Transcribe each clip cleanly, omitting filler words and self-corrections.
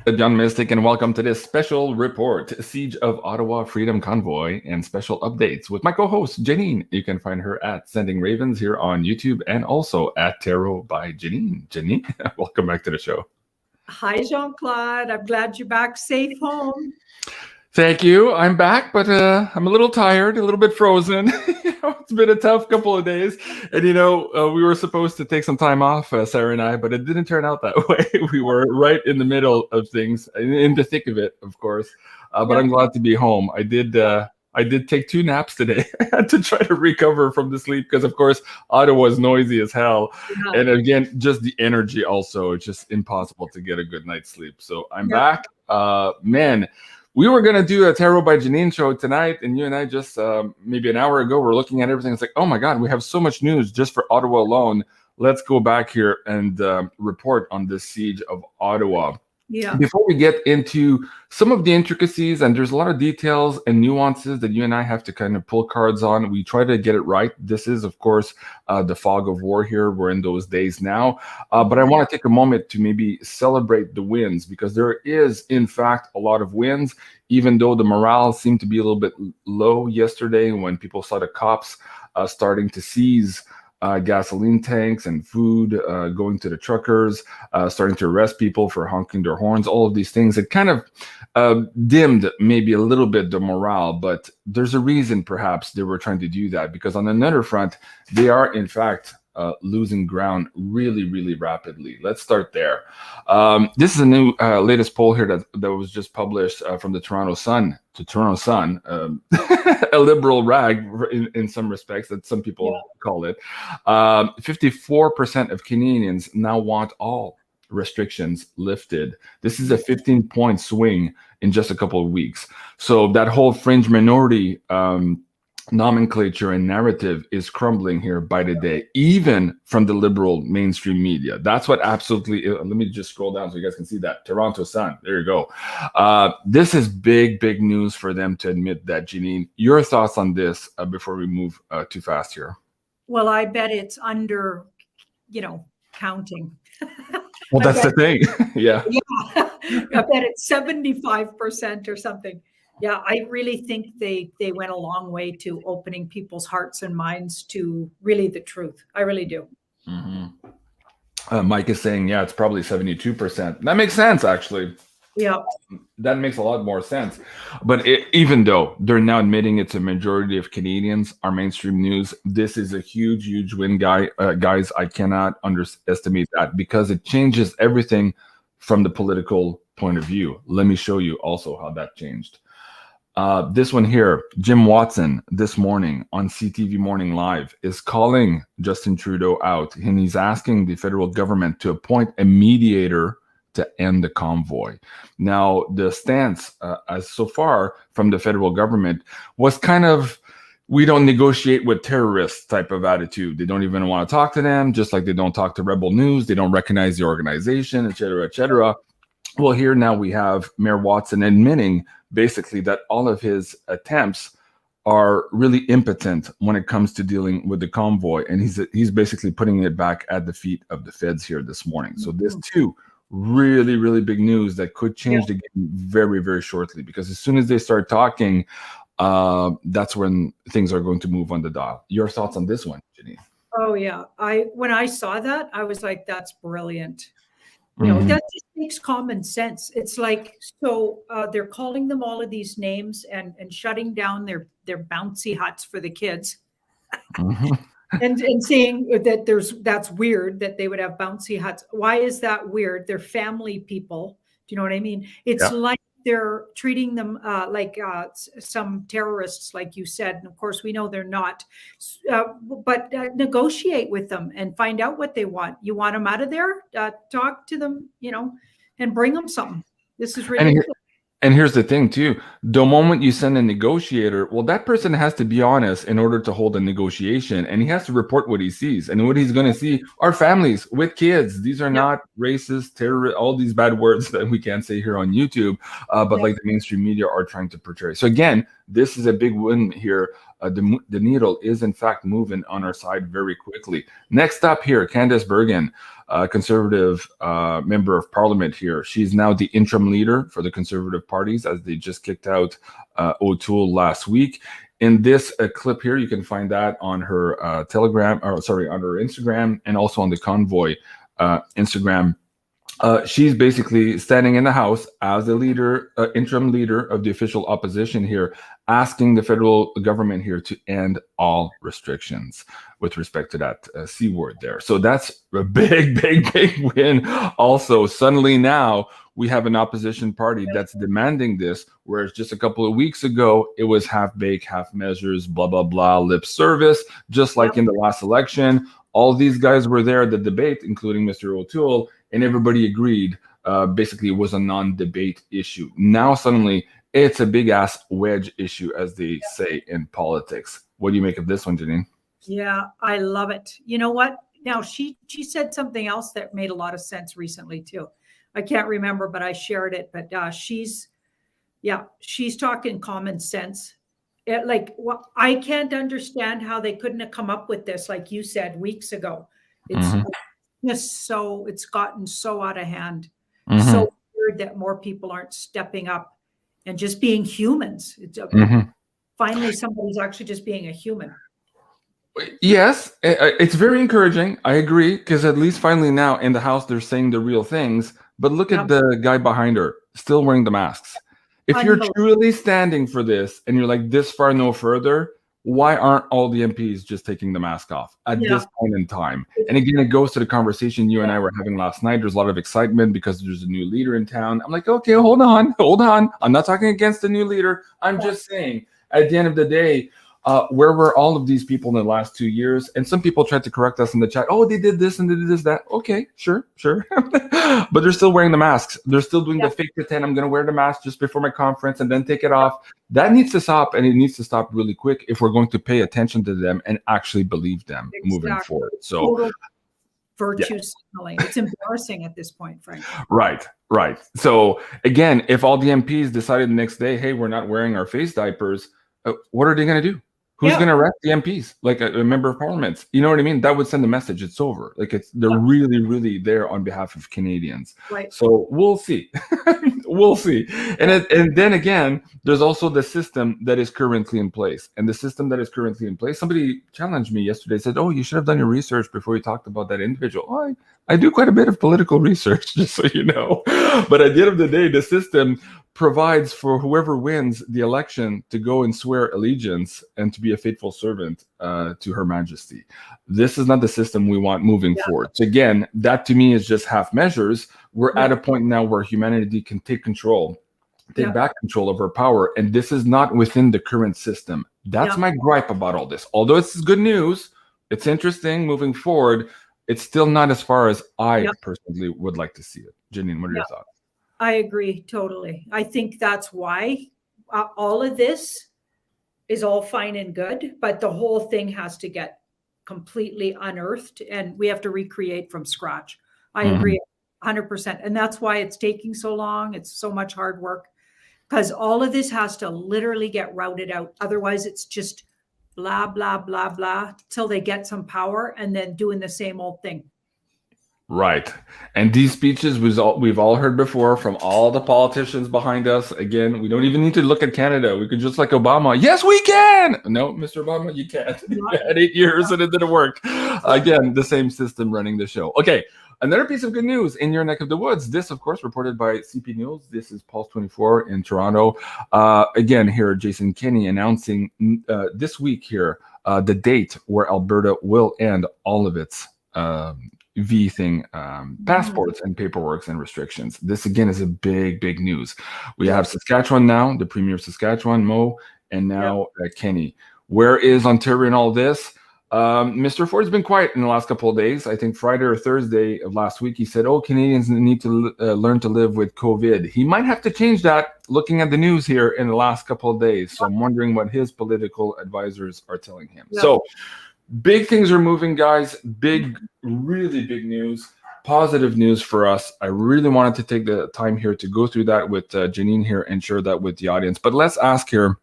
John Mystic, and welcome to this special report, Siege of Ottawa Freedom Convoy, and special updates with my co-host, Janine. You can find her at Sending Ravens here on YouTube and also at Tarot by Janine. Janine, welcome back to the show. Hi, Jean-Claude. I'm glad you're back safe home. Thank you. I'm back, but I'm a little tired, a little bit frozen. It's been a tough couple of days. And, we were supposed to take some time off, Sarah and I, but it didn't turn out that way. We were right in the middle of things, in the thick of it, of course. But I'm glad to be home. I did take 2 naps today. I had to try to recover from the sleep because, of course, Ottawa is noisy as hell. Yeah. And again, just the energy also. It's just impossible to get a good night's sleep. So I'm back. Man. We were going to do a Tarot by Janine show tonight, and you and I just maybe an hour ago were looking at everything. It's like, oh my God, we have so much news just for Ottawa alone. Let's go back here and report on this siege of Ottawa. Yeah. Before we get into some of the intricacies, and there's a lot of details and nuances that you and I have to kind of pull cards on. We try to get it right. This is, of course, the fog of war here. We're in those days now. But I want to take a moment to maybe celebrate the wins, because there is, in fact, a lot of wins, even though the morale seemed to be a little bit low yesterday when people saw the cops starting to seize gasoline tanks and food, going to the truckers, starting to arrest people for honking their horns, all of these things. It kind of dimmed maybe a little bit the morale, but there's a reason perhaps they were trying to do that, because on another front, they are in fact losing ground really, really rapidly. Let's start there. This is a new latest poll here that was just published from the Toronto Sun, a liberal rag in some respects, that some people call it. 54% of Canadians now want all restrictions lifted. This is a 15-point swing in just a couple of weeks. So that whole fringe minority nomenclature and narrative is crumbling here by the day, even from the liberal mainstream media. That's what absolutely, let me just scroll down so you guys can see that. Toronto Sun, there you go. This is big news for them to admit that. Janine, your thoughts on this before we move too fast here? Well, I bet it's under, counting. Well, that's the thing. Yeah. I bet it's 75% or something. Yeah, I really think they went a long way to opening people's hearts and minds to really the truth. I really do. Mm-hmm. Mike is saying, yeah, it's probably 72%. That makes sense, actually. Yeah. That makes a lot more sense. But even though they're now admitting it's a majority of Canadians, our mainstream news, this is a huge win, guys. I cannot underestimate that, because it changes everything from the political point of view. Let me show you also how that changed. This one here, Jim Watson, this morning on CTV Morning Live, is calling Justin Trudeau out, and he's asking the federal government to appoint a mediator to end the convoy. Now, the stance as so far from the federal government was kind of, we don't negotiate with terrorists type of attitude. They don't even want to talk to them, just like they don't talk to Rebel News. They don't recognize the organization, et cetera, et cetera. Well, here now we have Mayor Watson admitting basically that all of his attempts are really impotent when it comes to dealing with the convoy, and he's basically putting it back at the feet of the feds here this morning. So this too, really big news that could change the game very shortly, because as soon as they start talking, that's when things are going to move on the dial. Your thoughts on this one, Janine? Oh yeah, when I saw that, I was like, that's brilliant. That just makes common sense. It's like, so they're calling them all of these names and shutting down their bouncy huts for the kids. and saying that that's weird that they would have bouncy huts. Why is that weird? They're family people. Do you know what I mean? It's like they're treating them like some terrorists, like you said. And of course, we know they're not. But negotiate with them and find out what they want. You want them out of there? Talk to them, and bring them something. This is ridiculous. And here's the thing too, the moment you send a negotiator, well, that person has to be honest in order to hold a negotiation, and he has to report what he sees. And what he's going to see are families with kids. These are not racist, terrorist, all these bad words that we can't say here on YouTube, but like the mainstream media are trying to portray. So again, This is a big win here. The needle is in fact moving on our side very quickly. Next up here, Candice Bergen, Conservative member of Parliament here. She's now the interim leader for the Conservative parties, as they just kicked out O'Toole last week. In this clip here, you can find that on her on her Instagram, and also on the Convoy Instagram. She's basically standing in the House as the leader, interim leader of the official opposition here, asking the federal government here to end all restrictions with respect to that C word there. So that's a big win. Also, suddenly now we have an opposition party that's demanding this, whereas just a couple of weeks ago, it was half baked, half measures, blah, blah, blah, lip service, just like in the last election. All these guys were there at the debate, including Mr. O'Toole, and everybody agreed basically it was a non-debate issue. Now suddenly it's a big-ass wedge issue, as they say in politics. What do you make of this one, Janine? Yeah, I love it. You know what? Now, she said something else that made a lot of sense recently, too. I can't remember, but I shared it. But she's talking common sense. I can't understand how they couldn't have come up with this, like you said, weeks ago. It's it's gotten so out of hand. So weird that more people aren't stepping up and just being humans. It's finally somebody's actually just being a human. Yes, it's very encouraging. I agree, because at least finally now in the House they're saying the real things. But look at the guy behind her, still wearing the masks. If you're truly standing for this and you're like this far no further, why aren't all the MPs just taking the mask off at this point in time? And again, it goes to the conversation you and I were having last night. There's a lot of excitement because there's a new leader in town. I'm like, okay, hold on. I'm not talking against the new leader. I'm just saying, at the end of the day, where were all of these people in the last 2 years? And some people tried to correct us in the chat. Oh, they did this and they did this, that. Okay, sure. But they're still wearing the masks. They're still doing the fake pretend. I'm going to wear the mask just before my conference and then take it off. That needs to stop, and it needs to stop really quick if we're going to pay attention to them and actually believe them moving forward. So total virtue signaling. It's embarrassing at this point, frankly. Right. So again, if all the MPs decided the next day, hey, we're not wearing our face diapers, what are they going to do? Who's going to arrest the MPs? Like a member of parliament? You know what I mean? That would send a message. It's over. Like they're really there on behalf of Canadians. Right. So we'll see. We'll see. And then again, there's also the system that is currently in place. And the system that is currently in place, somebody challenged me yesterday, said, oh, you should have done your research before you talked about that individual. Oh, I do quite a bit of political research, just so you know. But at the end of the day, the system provides for whoever wins the election to go and swear allegiance and to be a faithful servant to Her Majesty. This is not the system we want moving forward. So again, that to me is just half measures. We're at a point now where humanity can take back control of our power. And this is not within the current system. That's my gripe about all this. Although it's good news, it's interesting moving forward, it's still not as far as I personally would like to see it. Janine, what are your thoughts? I agree totally. I think that's why all of this is all fine and good, but the whole thing has to get completely unearthed and we have to recreate from scratch. I agree 100%. And that's why it's taking so long. It's so much hard work because all of this has to literally get routed out. Otherwise, it's just blah, blah, blah, blah till they get some power and then doing the same old thing. Right. And these speeches we've all heard before from all the politicians behind us. Again, we don't even need to look at Canada. We could just like Obama. Yes, we can. No, Mr. Obama, you can't. You had 8 years and it didn't work. Again, the same system running the show. Okay. Another piece of good news in your neck of the woods. This, of course, reported by CP News. This is Pulse 24 in Toronto. Again, here, Jason Kenney announcing this week here the date where Alberta will end all of its passports and paperwork and restrictions. This again is a big news. We have Saskatchewan now, the Premier of Saskatchewan, Mo, and now Kenney. Where is Ontario in all this? Mr. Ford's been quiet in the last couple of days. I think Friday or Thursday of last week, he said, oh, Canadians need to learn to live with COVID. He might have to change that looking at the news here in the last couple of days. So I'm wondering what his political advisors are telling him. So big things are moving, guys. Really big news. Positive news for us. I really wanted to take the time here to go through that with Janine here and share that with the audience. But let's ask here,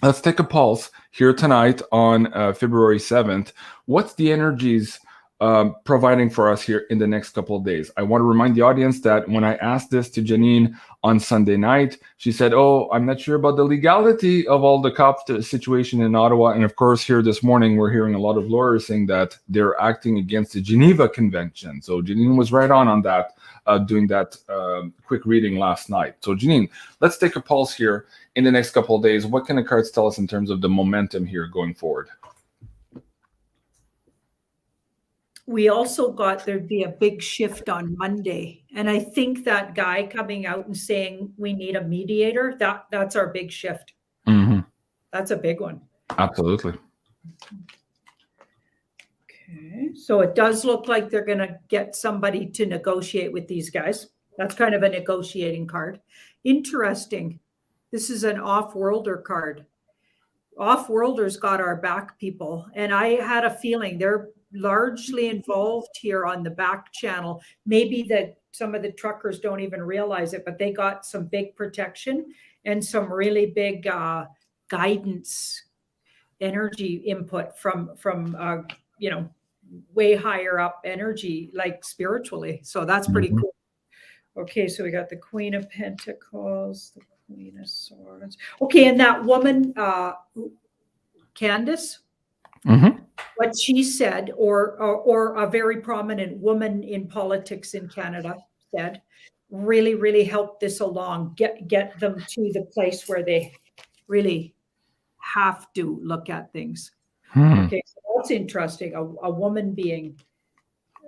let's take a pulse here tonight on February 7th. What's the energies providing for us here in the next couple of days? I want to remind the audience that when I asked this to Janine on Sunday night, she said, oh, I'm not sure about the legality of all the cop situation in Ottawa. And of course, here this morning, we're hearing a lot of lawyers saying that they're acting against the Geneva Convention. So Janine was right on that, doing that quick reading last night. So Janine, let's take a pulse here in the next couple of days. What can the cards tell us in terms of the momentum here going forward? We also got there'd be a big shift on Monday. And I think that guy coming out and saying we need a mediator, that's our big shift. Mm-hmm. That's a big one. Absolutely. Okay. So it does look like they're going to get somebody to negotiate with these guys. That's kind of a negotiating card. Interesting. This is an off-worlder card. Off-worlders got our back, people. And I had a feeling they're largely involved here on the back channel. Maybe that some of the truckers don't even realize it, but they got some big protection and some really big guidance, energy input from you know, way higher up energy, like spiritually. So that's pretty cool. Okay, so we got the Queen of Pentacles, the Queen of Swords. Okay, and that woman, Candace, what she said, or a very prominent woman in politics in Canada said, really, really helped this along, get them to the place where they really have to look at things. Okay, so that's interesting. A woman being,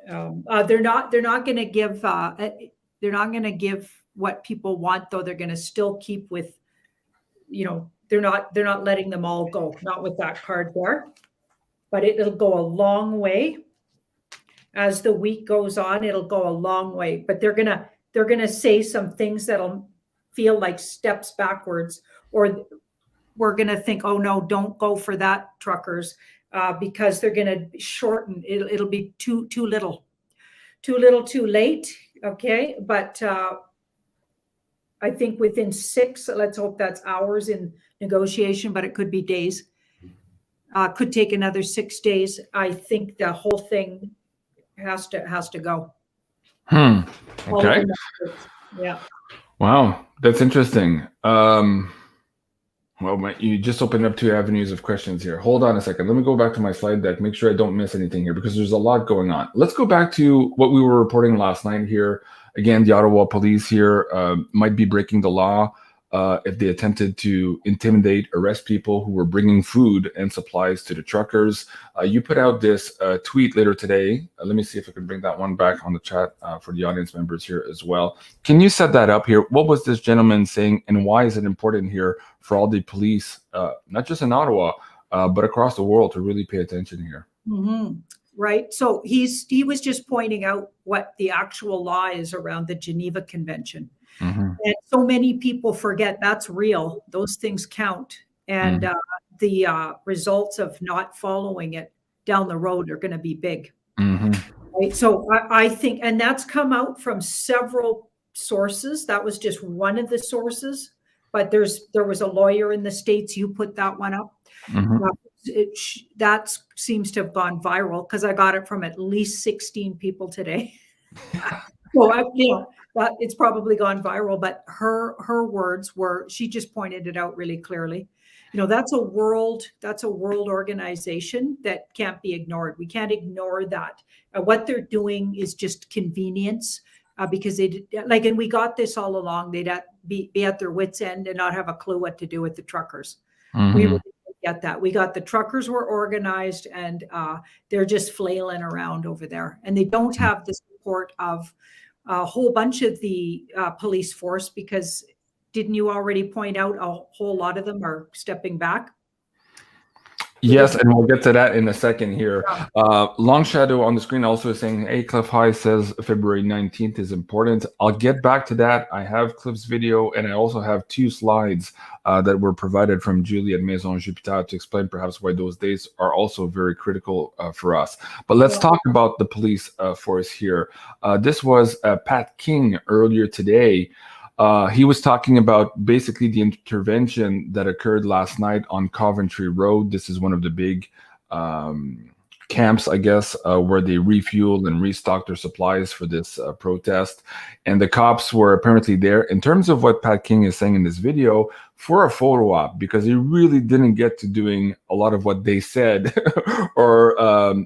they're not going to give, they're not going to give what people want, though. They're going to still keep with, you know, they're not letting them all go. Not with that card there. But it'll go a long way. As the week goes on, it'll go a long way. But they're gonna say some things that'll feel like steps backwards, or we're gonna think, oh no, don't go for that, truckers, because they're gonna shorten. It'll be too little, too late. Okay, but I think within 6, let's hope that's hours in negotiation, but it could be days. Could take another 6 days. I think the whole thing has to go. Okay. Yeah. Wow, that's interesting. Well, you just opened up 2 avenues of questions here. Hold on a second. Let me go back to my slide deck, make sure I don't miss anything here, because there's a lot going on. Let's go back to what we were reporting last night here. Again, the Ottawa police here might be breaking the law if they attempted to intimidate, arrest people who were bringing food and supplies to the truckers. You put out this tweet later today. Let me see if I can bring that one back on the chat for the audience members here as well. Can you set that up here? What was this gentleman saying, and why is it important here for all the police, not just in Ottawa, but across the world, to really pay attention here? Right. So he was just pointing out what the actual law is around the Geneva Convention. And so many people forget that's real. Those things count. And the results of not following it down the road are going to be big. Right? So I think, and that's come out from several sources. That was just one of the sources. But there was a lawyer in the States. You put that one up. That seems to have gone viral, because I got it from at least 16 people today. So that it's probably gone viral, but her words were, she just pointed it out really clearly. You know, that's a world organization that can't be ignored. We can't ignore that. What they're doing is just convenience, because they like, and we got this all along. They'd be at their wits' end and not have a clue what to do with the truckers. We really get that. We got the truckers were organized, and they're just flailing around over there, and they don't have the support of a whole bunch of the police force, because didn't you already point out a whole lot of them are stepping back? Yes, and we'll get to that in a second here. Long Shadow on the screen also is saying, hey, Cliff High says February 19th is important. I'll get back to that. I have Cliff's video, and I also have 2 slides that were provided from Julie at Maison Jupiter to explain perhaps why those days are also very critical for us. But let's talk about the police force here. This was Pat King earlier today. He was talking about basically the intervention that occurred last night on Coventry Road. This is one of the big camps, I guess, where they refueled and restocked their supplies for this protest. And the cops were apparently there, in terms of what Pat King is saying in this video, for a photo op, because he really didn't get to doing a lot of what they said or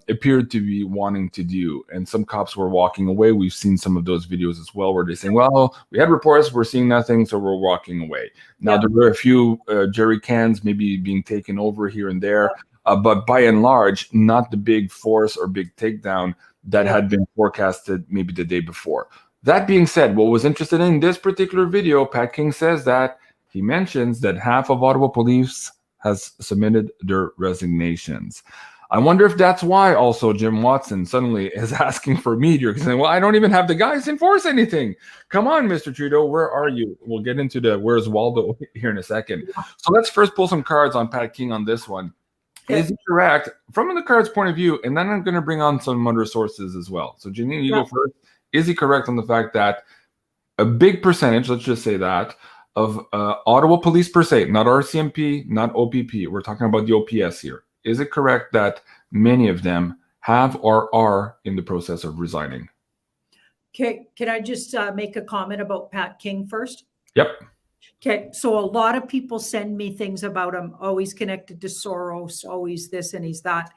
appeared to be wanting to do. And some cops were walking away. We've seen some of those videos as well, where they're saying, well, we had reports, we're seeing nothing, so we're walking away. Now, there were a few jerry cans maybe being taken over here and there. But by and large, not the big force or big takedown that had been forecasted maybe the day before. That being said, what was interesting in this particular video, Pat King says that he mentions that half of Ottawa police has submitted their resignations. I wonder if that's why also Jim Watson suddenly is asking for media, saying, well, I don't even have the guys to enforce anything. Come on, Mr. Trudeau, where are you? We'll get into the where's Waldo here in a second. So let's first pull some cards on Pat King on this one. Is he correct from the card's point of view? And then I'm going to bring on some other sources as well. So Janine, you go first. Is he correct on the fact that a big percentage, let's just say that, of Ottawa police per se, not RCMP, not OPP, we're talking about the OPS here. Is it correct that many of them have or are in the process of resigning? Okay, can I just make a comment about Pat King first? Yep. Okay, so a lot of people send me things about him, always connected to Soros, always this and he's that.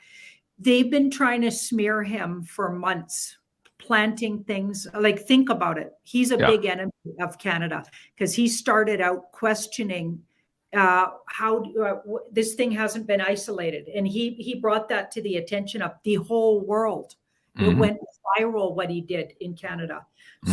They've been trying to smear him for months, planting things. Like, think about it. He's a big enemy of Canada because he started out questioning how this thing hasn't been isolated. And he brought that to the attention of the whole world. It went viral what he did in Canada.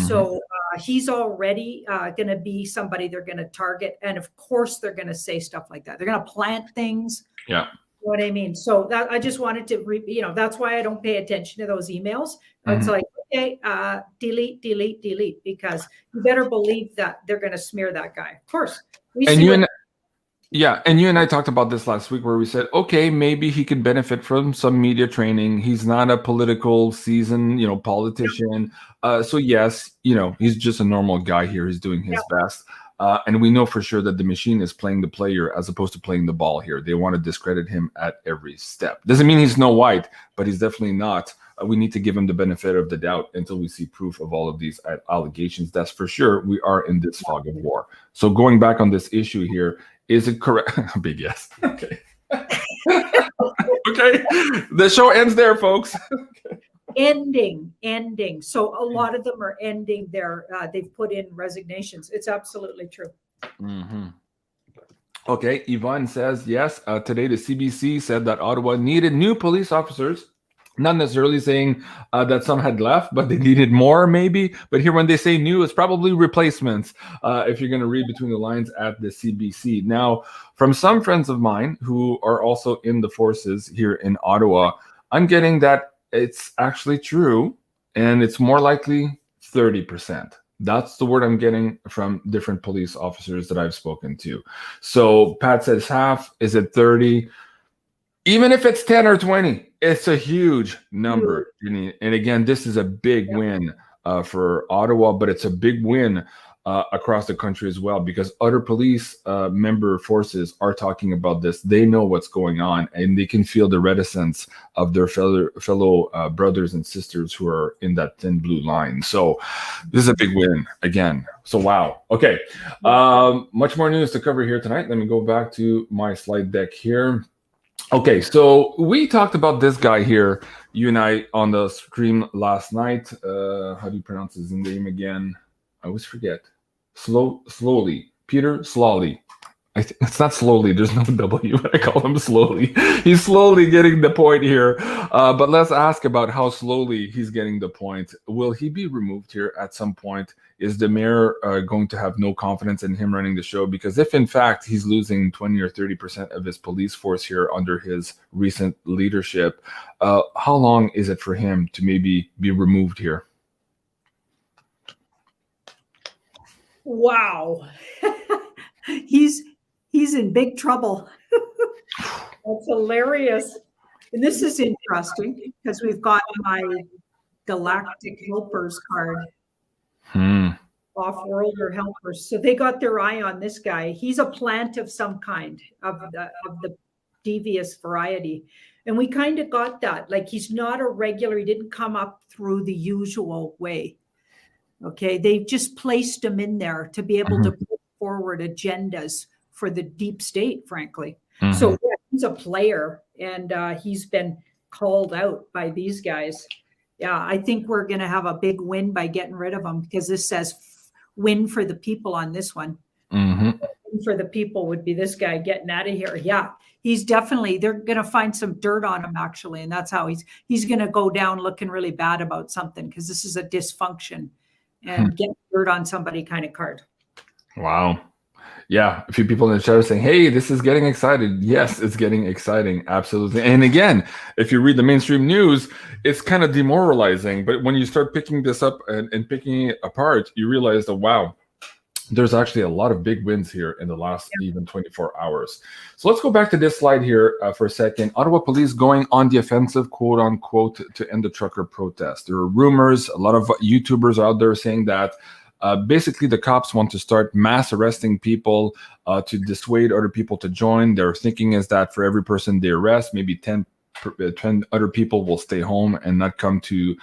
So he's already going to be somebody they're going to target. And of course, they're going to say stuff like that. They're going to plant things. Yeah. You know what I mean? So that I just wanted to, that's why I don't pay attention to those emails. It's like, okay, delete, delete, delete, because you better believe that they're going to smear that guy. Of course. And you and I talked about this last week, where we said, okay, maybe he could benefit from some media training. He's not a political seasoned, politician. So yes, he's just a normal guy here. He's doing his best. And we know for sure that the machine is playing the player as opposed to playing the ball here. They want to discredit him at every step. Doesn't mean he's Snow White, but he's definitely not. We need to give him the benefit of the doubt until we see proof of all of these allegations. That's for sure. We are in this fog of war. So going back on this issue here, is it correct? Big yes. Okay. Okay. The show ends there, folks. Ending. So a lot of them are ending their, they've put in resignations. It's absolutely true. Okay. Yvonne says, yes, today the CBC said that Ottawa needed new police officers. Not necessarily saying that some had left, but they needed more maybe. But here when they say new, it's probably replacements, if you're going to read between the lines at the CBC. Now, from some friends of mine who are also in the forces here in Ottawa, I'm getting that it's actually true, and it's more likely 30%. That's the word I'm getting from different police officers that I've spoken to. So Pat says half. Is it 30? Even if it's 10 or 20, it's a huge number. And again, this is a big win for Ottawa, but it's a big win across the country as well, because other police member forces are talking about this. They know what's going on, and they can feel the reticence of their fellow brothers and sisters who are in that thin blue line. So this is a big win again. So wow. Okay. Much more news to cover here tonight. Let me go back to my slide deck here. Okay, so we talked about this guy here, you and I, on the stream last night. How do you pronounce his name again? I always forget. Slowly. Peter Slawley. It's not slowly. There's no W. I call him slowly. He's slowly getting the point here. But let's ask about how slowly he's getting the point. Will he be removed here at some point? Is the mayor going to have no confidence in him running the show? Because if, in fact, he's losing 20 or 30% of his police force here under his recent leadership, how long is it for him to maybe be removed here? Wow. He's in big trouble. That's hilarious. And this is interesting because we've got my Galactic Helpers card. off-worlder helpers. So they got their eye on this guy. He's a plant of some kind, of the devious variety. And we kind of got that. Like, he's not a regular. He didn't come up through the usual way. Okay. They've just placed him in there to be able to put forward agendas for the deep state, frankly. So yeah, he's a player, and he's been called out by these guys. Yeah, I think we're going to have a big win by getting rid of him, because this says win for the people on this one. Win for the people would be this guy getting out of here. Yeah, he's definitely, they're going to find some dirt on him, actually. And that's how he's going to go down looking really bad about something, because this is a dysfunction and get dirt on somebody kind of card. Wow. Yeah, a few people in the chat are saying, hey, this is getting excited. Yes, it's getting exciting. Absolutely. And again, if you read the mainstream news, it's kind of demoralizing. But when you start picking this up and picking it apart, you realize that, wow, there's actually a lot of big wins here in the last even 24 hours. So let's go back to this slide here for a second. Ottawa police going on the offensive, quote unquote, to end the trucker protest. There are rumors, a lot of YouTubers out there saying that basically the cops want to start mass arresting people to dissuade other people to join. Their thinking is that for every person they arrest, maybe 10 other people will stay home and not come to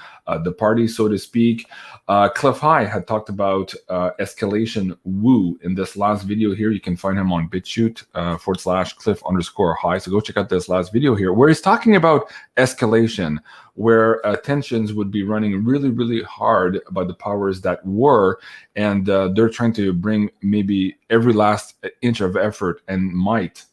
the party, so to speak. 𝐒𝐓𝐓𝐄𝐖𝐀 had talked about escalation woo in this last video here. You can find him on BitChute /Cliff_high. So go check out this last video here, where he's talking about escalation, where tensions would be running really, really hard by the powers that were, and they're trying to bring maybe every last inch of effort and might,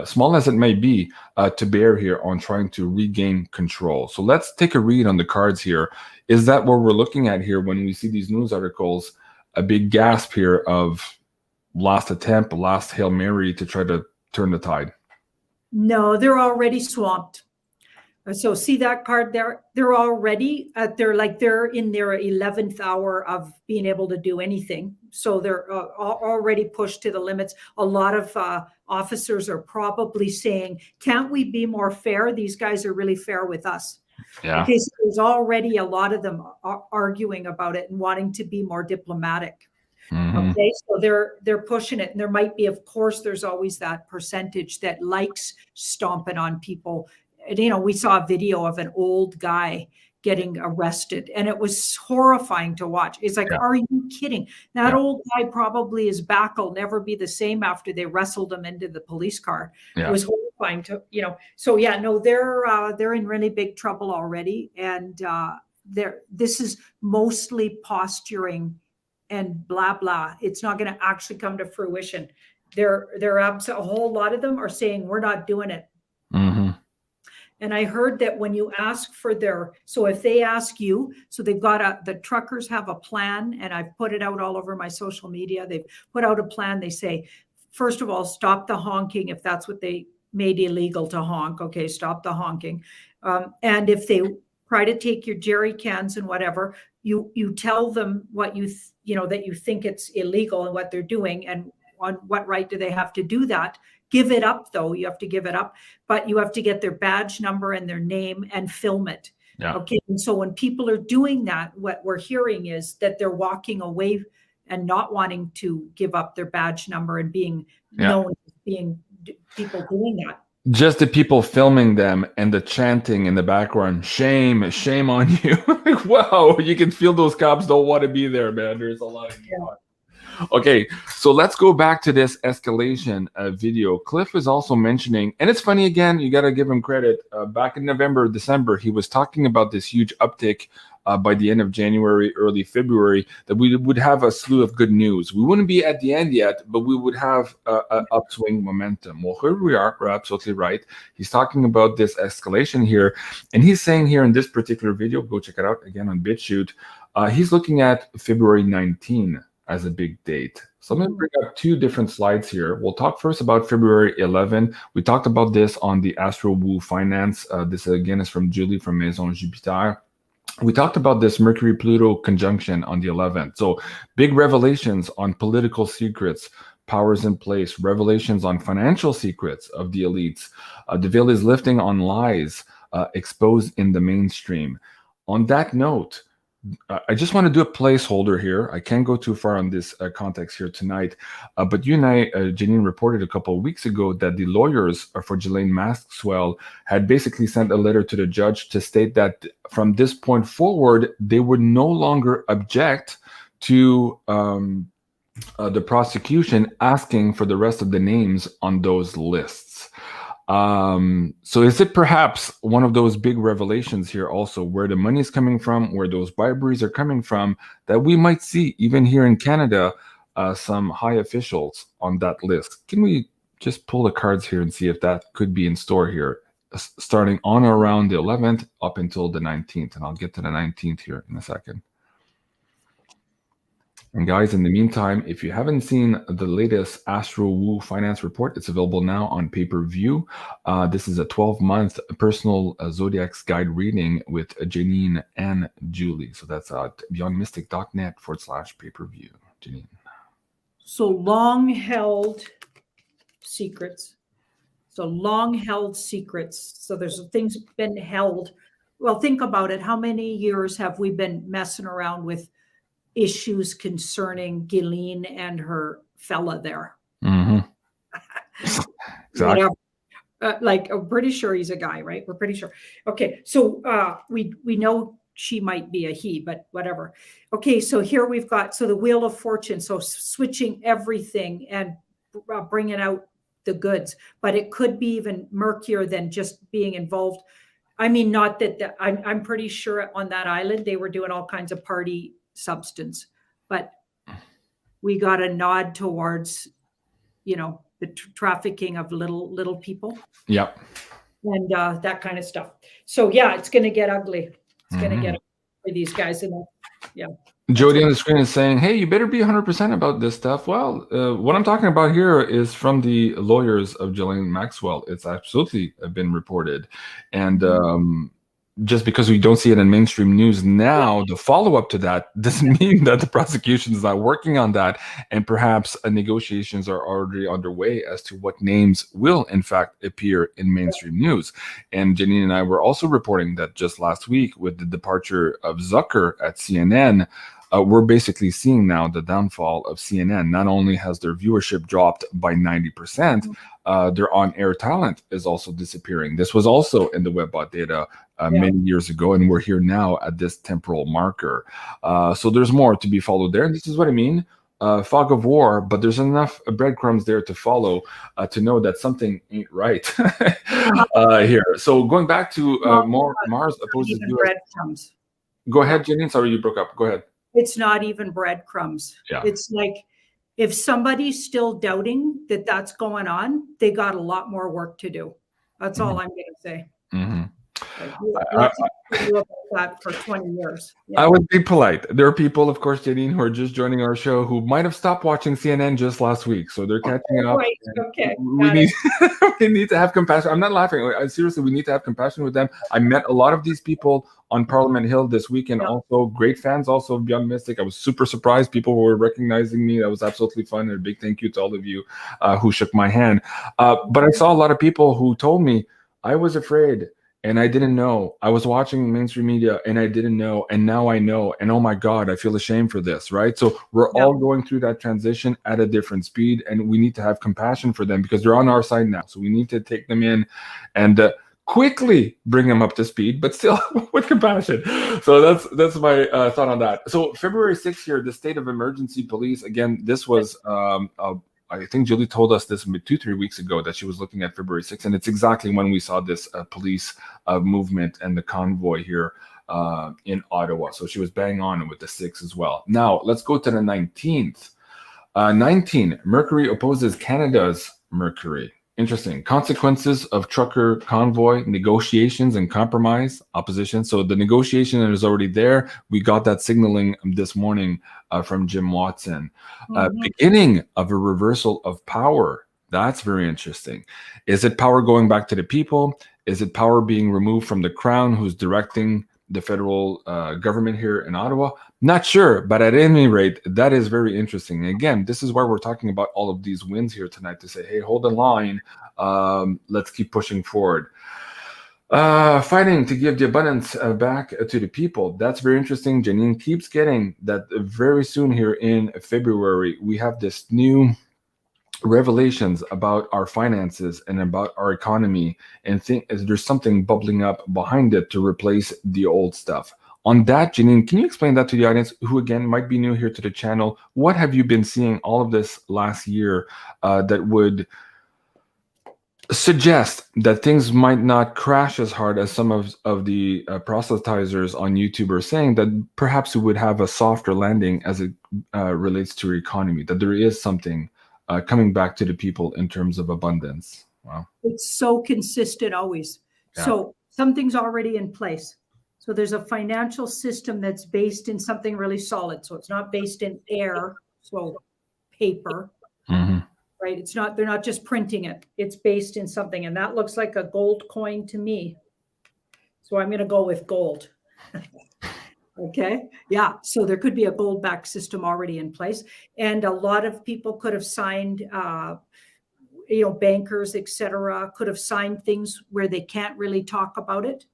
small as it may be, to bear here on trying to regain control. So let's take a read on the cards here. Is that what we're looking at here when we see these news articles? A big gasp here of last attempt, last Hail Mary to try to turn the tide? No, they're already swamped. So see that card there? They're already they're in their 11th hour of being able to do anything. So they're already pushed to the limits. A lot of officers are probably saying, can't we be more fair? These guys are really fair with us. Yeah. Okay, so there's already a lot of them arguing about it and wanting to be more diplomatic. Okay, so they're pushing it. And there might be, of course, there's always that percentage that likes stomping on people. And, you know, we saw a video of an old guy getting arrested, and it was horrifying to watch. It's like, are you kidding? That old guy probably, his back will never be the same after they wrestled him into the police car. It was horrifying to, you know. So yeah, no, they're in really big trouble already, and this is mostly posturing and blah blah. It's not going to actually come to fruition. A whole lot of them are saying we're not doing it. And I heard that when you ask for so if they ask you, so they've got the truckers have a plan, and I've put it out all over my social media. They've put out a plan. They say, first of all, stop the honking if that's what they made illegal to honk. Okay, stop the honking. And if they try to take your jerry cans and whatever, you tell them what that you think it's illegal and what they're doing, and on what right do they have to do that. Give it up, though. You have to give it up, but you have to get their badge number and their name and film it. Yeah. Okay. And so when people are doing that, what we're hearing is that they're walking away and not wanting to give up their badge number and being known as being people doing that. Just the people filming them and the chanting in the background, shame, shame on you. Like, wow, you can feel those cops don't want to be there, man. There's a lot of Okay, so let's go back to this escalation video. Cliff is also mentioning, and it's funny again, you got to give him credit. Back in November, December, he was talking about this huge uptick by the end of January, early February, that we would have a slew of good news. We wouldn't be at the end yet, but we would have an upswing momentum. Well, here we are. We're absolutely right. He's talking about this escalation here, and he's saying here in this particular video, go check it out again on BitChute, he's looking at February 19 as a big date. So I'm going to bring up two different slides here. We'll talk first about February 11. We talked about this on the Astro Woo Finance. This again is from Julie from Maison Jupiter. We talked about this Mercury-Pluto conjunction on the 11th. So big revelations on political secrets, powers in place, revelations on financial secrets of the elites. The veil is lifting on lies exposed in the mainstream. On that note, I just want to do a placeholder here. I can't go too far on this context here tonight, but you and I, Janine, reported a couple of weeks ago that the lawyers for Ghislaine Maxwell had basically sent a letter to the judge to state that from this point forward, they would no longer object to the prosecution asking for the rest of the names on those lists. So is it perhaps one of those big revelations here also, where the money is coming from, where those briberies are coming from, that we might see even here in Canada some high officials on that list? Can we just pull the cards here and see if that could be in store here, starting on or around the 11th up until the 19th? And I'll get to the 19th here in a second. And guys, in the meantime, if you haven't seen the latest Astro Woo finance report, it's available now on pay-per-view. This is a 12-month personal Zodiac's guide reading with Janine and Julie. So that's at beyondmystic.net/pay-per-view. Janine. So long-held secrets. So long-held secrets. So there's things been held. Well, think about it. How many years have we been messing around with issues concerning Ghislaine and her fella there? Mm-hmm. Exactly. Like, I'm pretty sure he's a guy, right? We're pretty sure. Okay, so we know she might be a he, but whatever. Okay, so here we've got, so the Wheel of Fortune, so switching everything and bringing out the goods, but it could be even murkier than just being involved. I mean, not that I'm pretty sure on that island they were doing all kinds of party substance, but we got a nod towards, you know, the trafficking of little people. Yep. And that kind of stuff. So yeah, it's going to get ugly. It's going to get ugly for these guys. And yeah. Jody on the screen is saying, hey, you better be 100% about this stuff. Well, what I'm talking about here is from the lawyers of Ghislaine Maxwell. It's absolutely been reported. And just because we don't see it in mainstream news now, the follow-up to that doesn't mean that the prosecution is not working on that, and perhaps negotiations are already underway as to what names will in fact appear in mainstream news. And Janine and I were also reporting that just last week, with the departure of Zucker at CNN, we're basically seeing now the downfall of CNN. Not only has their viewership dropped by 90%, their on-air talent is also disappearing. This was also in the WebBot data many years ago, and we're here now at this temporal marker. So there's more to be followed there. And this is what I mean, fog of war, but there's enough breadcrumbs there to follow to know that something ain't right here. So going back to Mars opposes US. Breadcrumbs. Go ahead, Janine. Sorry, you broke up. Go ahead. It's not even breadcrumbs. Yeah. It's like, if somebody's still doubting that that's going on, they got a lot more work to do. That's all I'm going to say. Like, about that for 20 years. Yeah. I would be polite. There are people, of course, Janine, who are just joining our show who might have stopped watching CNN just last week, so they're catching up. Right. Okay. We need to have compassion. I'm not laughing. Seriously, we need to have compassion with them. I met a lot of these people on Parliament Hill this weekend. Also, great fans also of Beyond Mystic. I was super surprised. People were recognizing me. That was absolutely fun. And a big thank you to all of you who shook my hand. But I saw a lot of people who told me, I was afraid and I didn't know. I was watching mainstream media and I didn't know. And now I know. And oh my God, I feel ashamed for this, right? So we're all going through that transition at a different speed. And we need to have compassion for them because they're on our side now. So we need to take them in and quickly bring them up to speed, but still with compassion. So that's my thought on that. So February 6th here, the state of emergency police. Again, this was I think Julie told us this 2-3 weeks ago that she was looking at February 6th, and it's exactly when we saw this police movement and the convoy here in Ottawa. So she was bang on with the 6th as well. Now let's go to the 19th. 19, Mercury opposes Canada's Mercury. Interesting. Consequences of trucker convoy negotiations and compromise opposition. So the negotiation is already there. We got that signaling this morning from Jim Watson. Beginning of a reversal of power. That's very interesting. Is it power going back to the people? Is it power being removed from the crown, who's directing the federal government here in Ottawa? Not sure, but at any rate, that is very interesting. Again, this is why we're talking about all of these wins here tonight, to say, hey, hold the line. Let's keep pushing forward. Fighting to give the abundance back to the people. That's very interesting. Janine keeps getting that very soon here in February. We have this new revelations about our finances and about our economy, and think there's something bubbling up behind it to replace the old stuff. On that, Janine, can you explain that to the audience who, again, might be new here to the channel? What have you been seeing all of this last year that would suggest that things might not crash as hard as some of the proselytizers on YouTube are saying, that perhaps it would have a softer landing as it relates to your economy, that there is something coming back to the people in terms of abundance? Wow. It's so consistent always. Yeah. So something's already in place. So there's a financial system that's based in something really solid. So it's not based in air, so paper. Mm-hmm. Right? It's not, they're not just printing it. It's based in something. And that looks like a gold coin to me. So I'm going to go with gold. Okay. Yeah. So there could be a gold-backed system already in place. And a lot of people could have signed, bankers, etc., could have signed things where they can't really talk about it.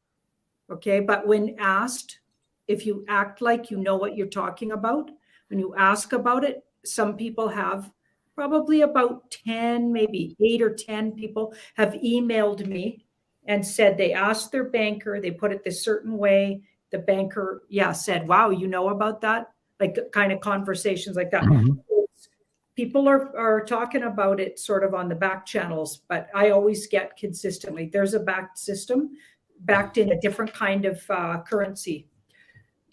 Okay. But when asked, if you act like you know what you're talking about, when you ask about it, some people have, probably about 10, maybe 8 or 10 people have emailed me and said they asked their banker, they put it this certain way. The banker, said, wow, you know about that? Like kind of conversations like that. Mm-hmm. People are talking about it sort of on the back channels, but I always get consistently, there's a backed system, backed in a different kind of currency.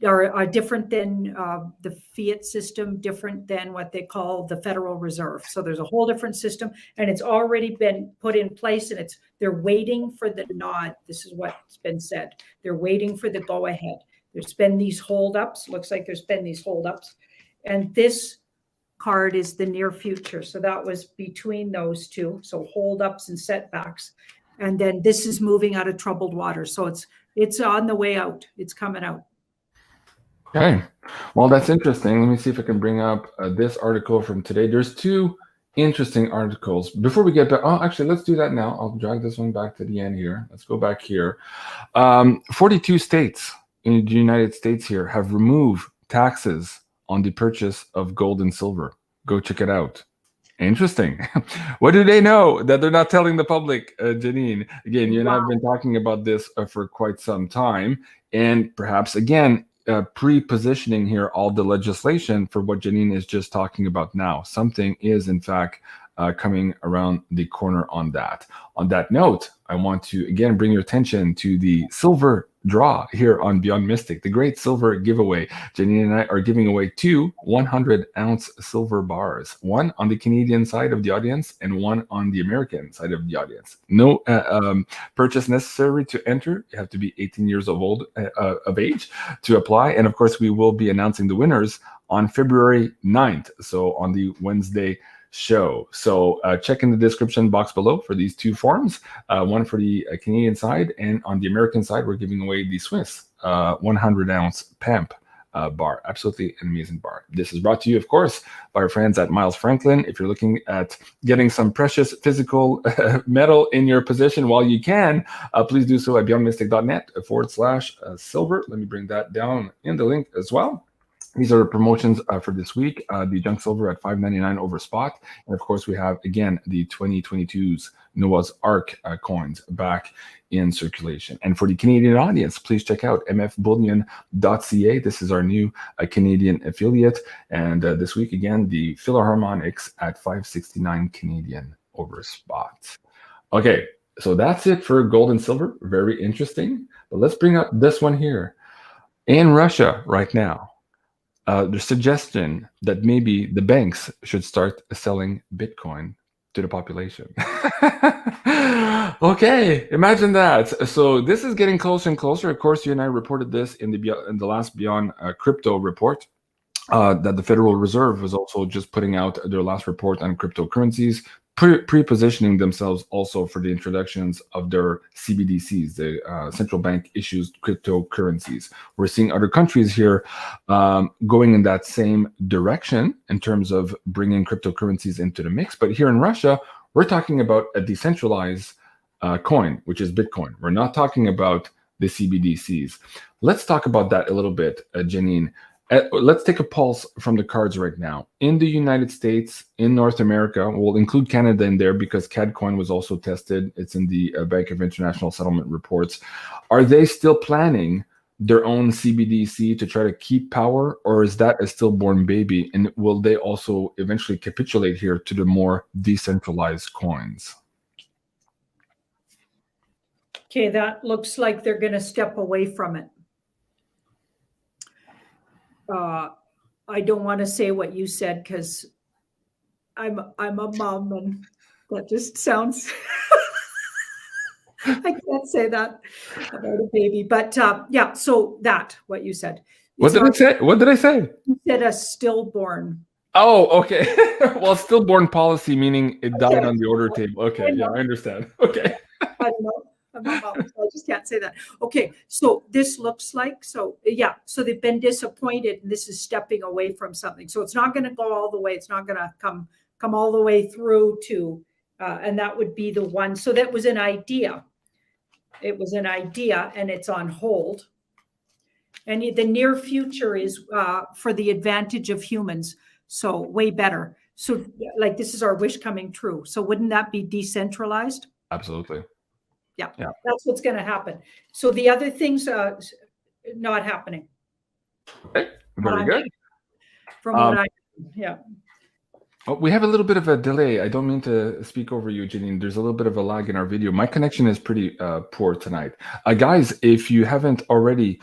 Are different than the fiat system, different than what they call the Federal Reserve. So there's a whole different system, and it's already been put in place, and they're waiting for the nod. This is what's been said. They're waiting for the go ahead. There's been these holdups. Looks like there's been these holdups, and this card is the near future. So that was between those two. So holdups and setbacks, and then this is moving out of troubled water. So it's on the way out. It's coming out. Okay, well, that's interesting. Let me see if I can bring up this article from today. There's two interesting articles. Before we get back, actually, let's do that now. I'll drag this one back to the end here. Let's go back here. 42 states in the United States here have removed taxes on the purchase of gold and silver. Go check it out. Interesting. What do they know that they're not telling the public, Janine? Again, you and I have been talking about this for quite some time, and perhaps, again, pre-positioning here all the legislation for what Janine is just talking about now. Something is, in fact, coming around the corner on that. On that note, I want to, again, bring your attention to the silver draw here on Beyond Mystic, the great silver giveaway. Janine and I are giving away 2 100-ounce silver bars, one on the Canadian side of the audience and one on the American side of the audience. No purchase necessary to enter. You have to be 18 years of age to apply. And of course, we will be announcing the winners on February 9th, so on the Wednesday show. So check in the description box below for these two forms, one for the Canadian side, and on the American side, we're giving away the Swiss 100-ounce PAMP bar. Absolutely an amazing bar. This is brought to you, of course, by our friends at Miles Franklin. If you're looking at getting some precious physical metal in your possession while you can, please do so at beyondmystic.net/silver. Let me bring that down in the link as well. These are the promotions for this week. The junk silver at $5.99 over spot. And of course, we have, again, the 2022's Noah's Ark coins back in circulation. And for the Canadian audience, please check out mfbullion.ca. This is our new Canadian affiliate. And this week, again, the Philharmonics at $5.69 Canadian over spot. Okay, so that's it for gold and silver. Very interesting. But let's bring up this one here. In Russia right now, the suggestion that maybe the banks should start selling Bitcoin to the population. Okay, imagine that. So this is getting closer and closer. Of course, you and I reported this in the last Beyond Crypto report, that the Federal Reserve was also just putting out their last report on cryptocurrencies, pre-positioning themselves also for the introductions of their CBDCs, the central bank issues cryptocurrencies. We're seeing other countries here going in that same direction in terms of bringing cryptocurrencies into the mix. But here in Russia, we're talking about a decentralized coin, which is Bitcoin. We're not talking about the CBDCs. Let's talk about that a little bit, Janine. Let's take a pulse from the cards right now. In the United States, in North America, we'll include Canada in there because CAD coin was also tested. It's in the Bank of International Settlement reports. Are they still planning their own CBDC to try to keep power, or is that a stillborn baby? And will they also eventually capitulate here to the more decentralized coins? Okay, that looks like they're going to step away from it. I don't want to say what you said because I'm a mom and that just sounds I can't say that about a baby, but yeah, so that what you said. What did I say? What did I say? You said a stillborn. Oh, okay. Well, stillborn policy, meaning it died on the order table. Okay, yeah, I understand. Okay. I don't know. I'm not mom, so I just can't say that. Okay, so this looks like, so yeah, so they've been disappointed and this is stepping away from something. So it's not going to go all the way. It's not going to come all the way through to, and that would be the one. So that was an idea. It was an idea and it's on hold. And the near future is for the advantage of humans. So way better. So like this is our wish coming true. So wouldn't that be decentralized? Absolutely. Yeah, that's what's going to happen. So the other things not happening. Okay, very good. From what I, yeah. We have a little bit of a delay. I don't mean to speak over you, Janine. There's a little bit of a lag in our video. My connection is pretty poor tonight. Guys, if you haven't already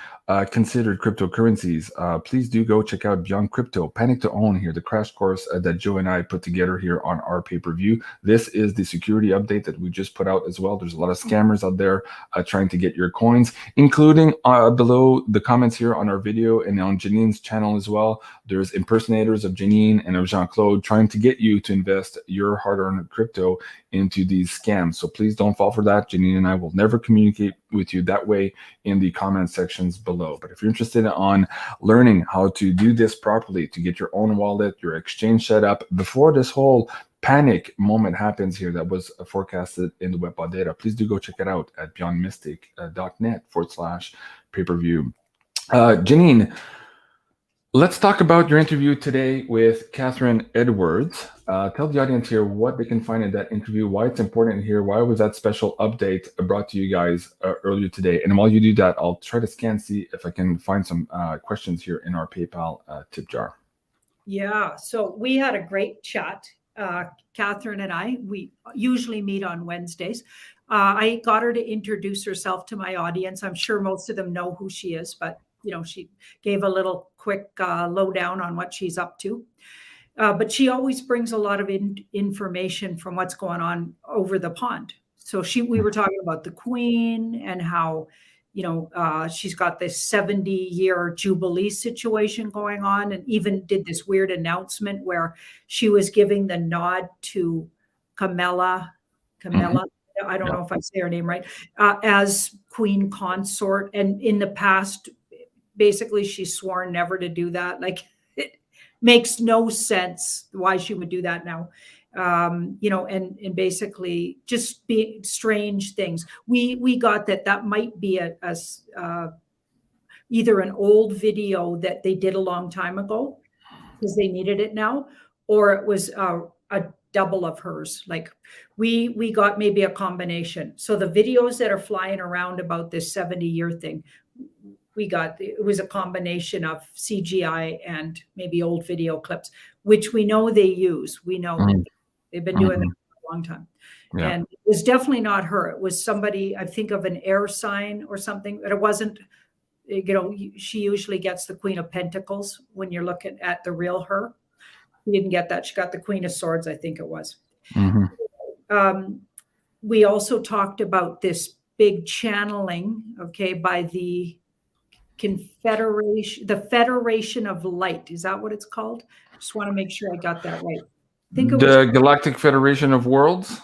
considered cryptocurrencies, please do go check out Beyond Crypto, Panic to Own here, the crash course that Joe and I put together here on our pay-per-view. This is the security update that we just put out as well. There's a lot of scammers out there trying to get your coins, including below the comments here on our video and on Janine's channel as well. There's impersonators of Janine and of Jean-Claude trying to get you to invest your hard-earned crypto into these scams. So please don't fall for that. Janine and I will never communicate with you that way in the comment sections below. But if you're interested on learning how to do this properly, to get your own wallet, your exchange set up before this whole panic moment happens here that was forecasted in the WebBot data, please do go check it out at beyondmystic.net/pay-per-view. Janine, let's talk about your interview today with Catherine Edwards. Tell the audience here what they can find in that interview, why it's important here, why was that special update brought to you guys earlier today. And while you do that, I'll try to see if I can find some questions here in our PayPal tip jar. Yeah, so we had a great chat, Catherine and I. We usually meet on Wednesdays. I got her to introduce herself to my audience. I'm sure most of them know who she is, but she gave a little quick lowdown on what she's up to. But she always brings a lot of information from what's going on over the pond. So we were talking about the Queen and how, she's got this 70-year Jubilee situation going on, and even did this weird announcement where she was giving the nod to Camilla. I don't know if I say her name right, as Queen Consort. And in the past, basically, she's sworn never to do that. Like, it makes no sense why she would do that now. And basically just be strange things. We got that might be either an old video that they did a long time ago because they needed it now, or it was a double of hers. Like we got maybe a combination. So the videos that are flying around about this 70-year thing, it was a combination of CGI and maybe old video clips, which we know they use. We know they've been doing that for a long time. Yeah. And it was definitely not her. It was somebody, I think, of an air sign or something, but it wasn't, she usually gets the Queen of Pentacles when you're looking at the real her. She didn't get that. She got the Queen of Swords, I think it was. We also talked about this big channeling, by the Federation of Light. Is that what it's called? Just want to make sure I got that right. I think it was the Galactic Federation of Worlds.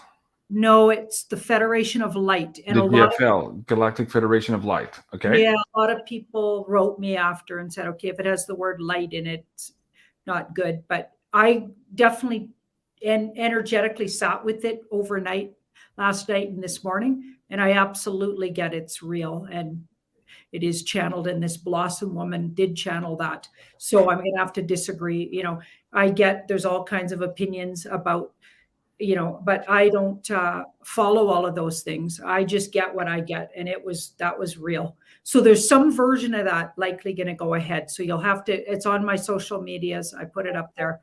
No, it's the Federation of Light. And the GFL, Galactic Federation of Light. Okay. Yeah, a lot of people wrote me after and said, okay, if it has the word light in it, it's not good. But I definitely energetically sat with it overnight. last night and this morning, and I absolutely get it's real, and it is channeled, and this Blossom woman did channel that. So I'm going to have to disagree. I get there's all kinds of opinions about, but I don't follow all of those things. I just get what I get, and that was real. So there's some version of that likely going to go ahead. So you'll have to, it's on my social medias. I put it up there.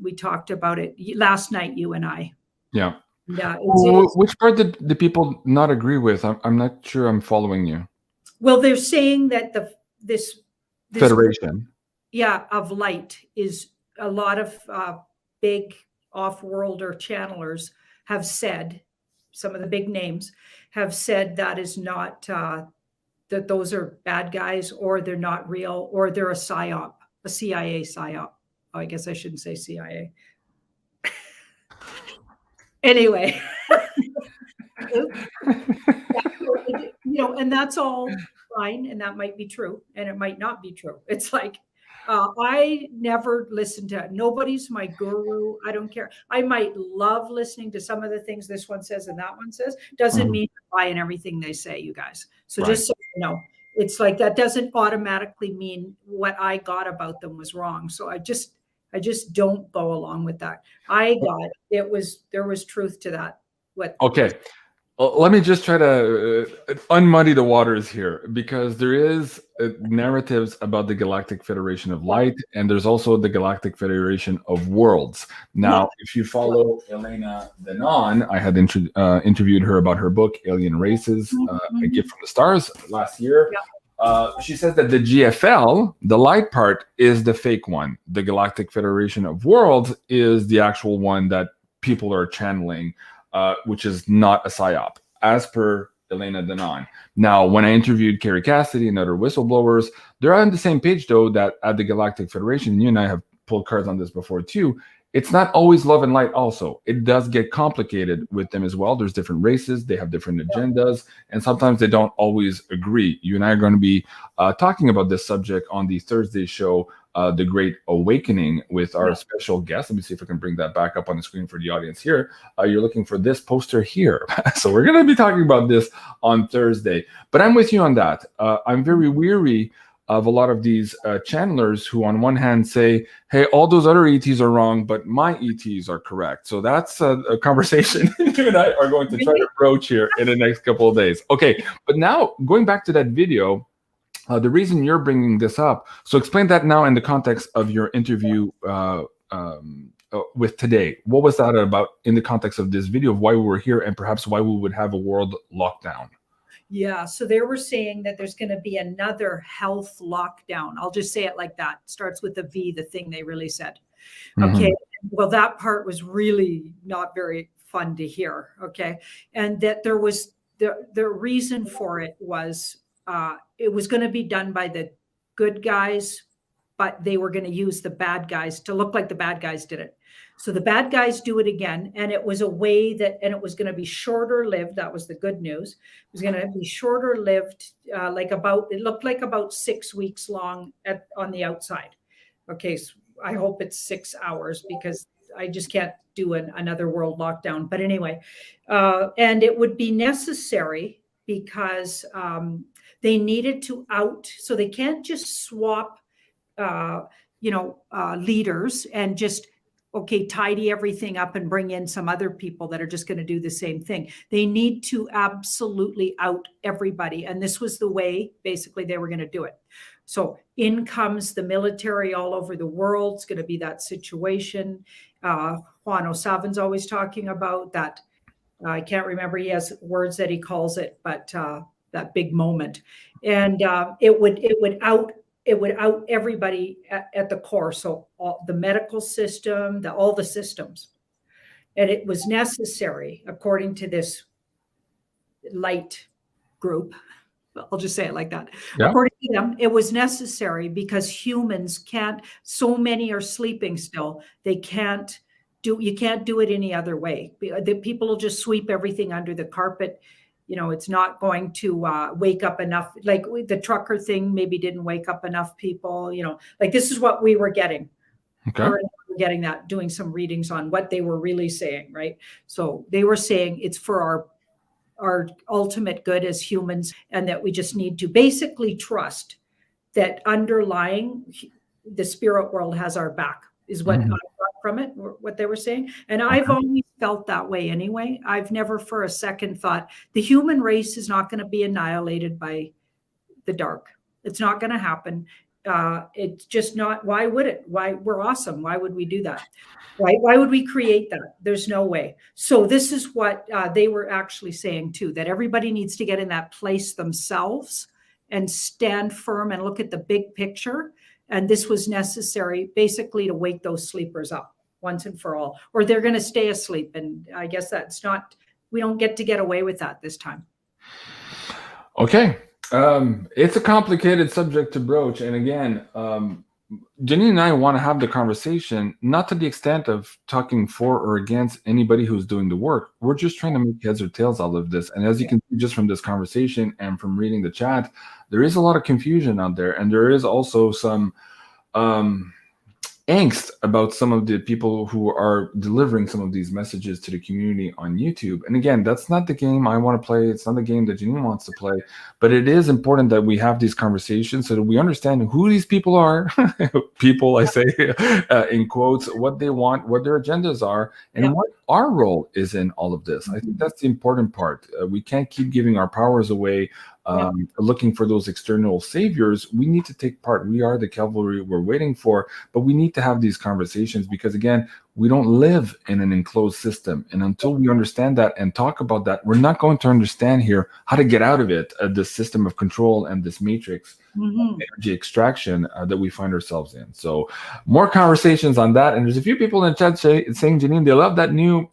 We talked about it last night, you and I. Yeah. Yeah. Which part did the people not agree with? I'm not sure I'm following you. Well, they're saying that this Federation, of light is a lot of big off-worlder channelers have said, some of the big names have said that is not, that those are bad guys, or they're not real, or they're a psyop, a CIA psyop. Oh, I guess I shouldn't say CIA. Anyway, and that's all fine, and that might be true, and it might not be true. It's like, I never listen to it. Nobody's my guru. I don't care. I might love listening to some of the things this one says and that one says. Doesn't mean I'm buying everything they say, you guys. So just so you know, it's like that doesn't automatically mean what I got about them was wrong. So I just don't go along with that. There was truth to that. Okay. Well, let me just try to unmuddy the waters here, because there is narratives about the Galactic Federation of Light, and there's also the Galactic Federation of Worlds. Now, if you follow Elena Denon, I had interviewed her about her book, Alien Races, A Gift from the Stars, last year. She says that the GFL, the light part, is the fake one. The Galactic Federation of Worlds is the actual one that people are channeling, which is not a psyop, as per Elena Denon. Now, when I interviewed Carrie Cassidy and other whistleblowers, they're on the same page, though, that at the Galactic Federation, you and I have pulled cards on this before, too, it's not always love and light also. It does get complicated with them as well. There's different races. They have different agendas, and sometimes they don't always agree. You and I are going to be talking about this subject on the Thursday show, The Great Awakening, with our special guest. Let me see if I can bring that back up on the screen for the audience here. You're looking for this poster here. So we're going to be talking about this on Thursday. But I'm with you on that. I'm very weary of a lot of these channelers who on one hand say, hey, all those other ETs are wrong, but my ETs are correct. So that's a conversation you and I are going to try to approach here in the next couple of days. Okay, but now going back to that video, the reason you're bringing this up, so explain that now in the context of your interview with today. What was that about in the context of this video, of why we were here and perhaps why we would have a world lockdown? Yeah, so they were saying that there's going to be another health lockdown. I'll just say it like that. It starts with a V, the thing they really said. Okay, well, that part was really not very fun to hear. Okay, and that there was the reason for it was going to be done by the good guys, but they were going to use the bad guys to look like the bad guys did it. So the bad guys do it again, and it was a way that, and it was going to be shorter lived. That was the good news. It was going to be shorter lived, it looked like about 6 weeks long on the outside. Okay, so I hope it's 6 hours, because I just can't do another world lockdown. But anyway, and it would be necessary because they needed to so they can't just swap, leaders and just, tidy everything up and bring in some other people that are just going to do the same thing. They need to absolutely out everybody. And this was the way, basically, they were going to do it. So in comes the military all over the world. It's going to be that situation. Juan O'Savin's always talking about that. I can't remember. He has words that he calls it, but that big moment. And it would out everybody at the core. So the medical system, all the systems. And it was necessary, according to this light group, I'll just say it like that. Yeah. According to them, it was necessary because humans can't, so many are sleeping still. You can't do it any other way. The people will just sweep everything under the carpet. It's not going to wake up enough. Like the trucker thing maybe didn't wake up enough people, like this is what we were getting. Okay. getting that, doing some readings on what they were really saying, right? So they were saying it's for our ultimate good as humans, and that we just need to basically trust that underlying the spirit world has our back, is what I got from it, what they were saying. And I've always felt that way anyway. I've never for a second thought the human race is not going to be annihilated by the dark. It's not going to happen. It's just not. Why would it? Why? We're awesome. Why would we do that? Right? Why would we create that? There's no way. So this is what they were actually saying too, that everybody needs to get in that place themselves and stand firm and look at the big picture. And this was necessary basically to wake those sleepers up once and for all, or they're going to stay asleep. And I guess that's not, we don't get away with that this time. Okay. It's a complicated subject to broach. And again, Janine and I want to have the conversation, not to the extent of talking for or against anybody who's doing the work. We're just trying to make heads or tails out of this. And as you can see just from this conversation and from reading the chat, there is a lot of confusion out there. And there is also some angst about some of the people who are delivering some of these messages to the community on YouTube. And again, that's not the game I want to play. It's not the game that Janine wants to play, but it is important that we have these conversations so that we understand who these people are. People, I say in quotes, what they want, what their agendas are, and what our role is in all of this. I think that's the important part. We can't keep giving our powers away, looking for those external saviors. We need to take part. We are the cavalry we're waiting for, but we need to have these conversations because, again, we don't live in an enclosed system. And until we understand that and talk about that, we're not going to understand here how to get out of it, this system of control and this matrix energy extraction that we find ourselves in. So more conversations on that. And there's a few people in the chat saying, Janine, they love that new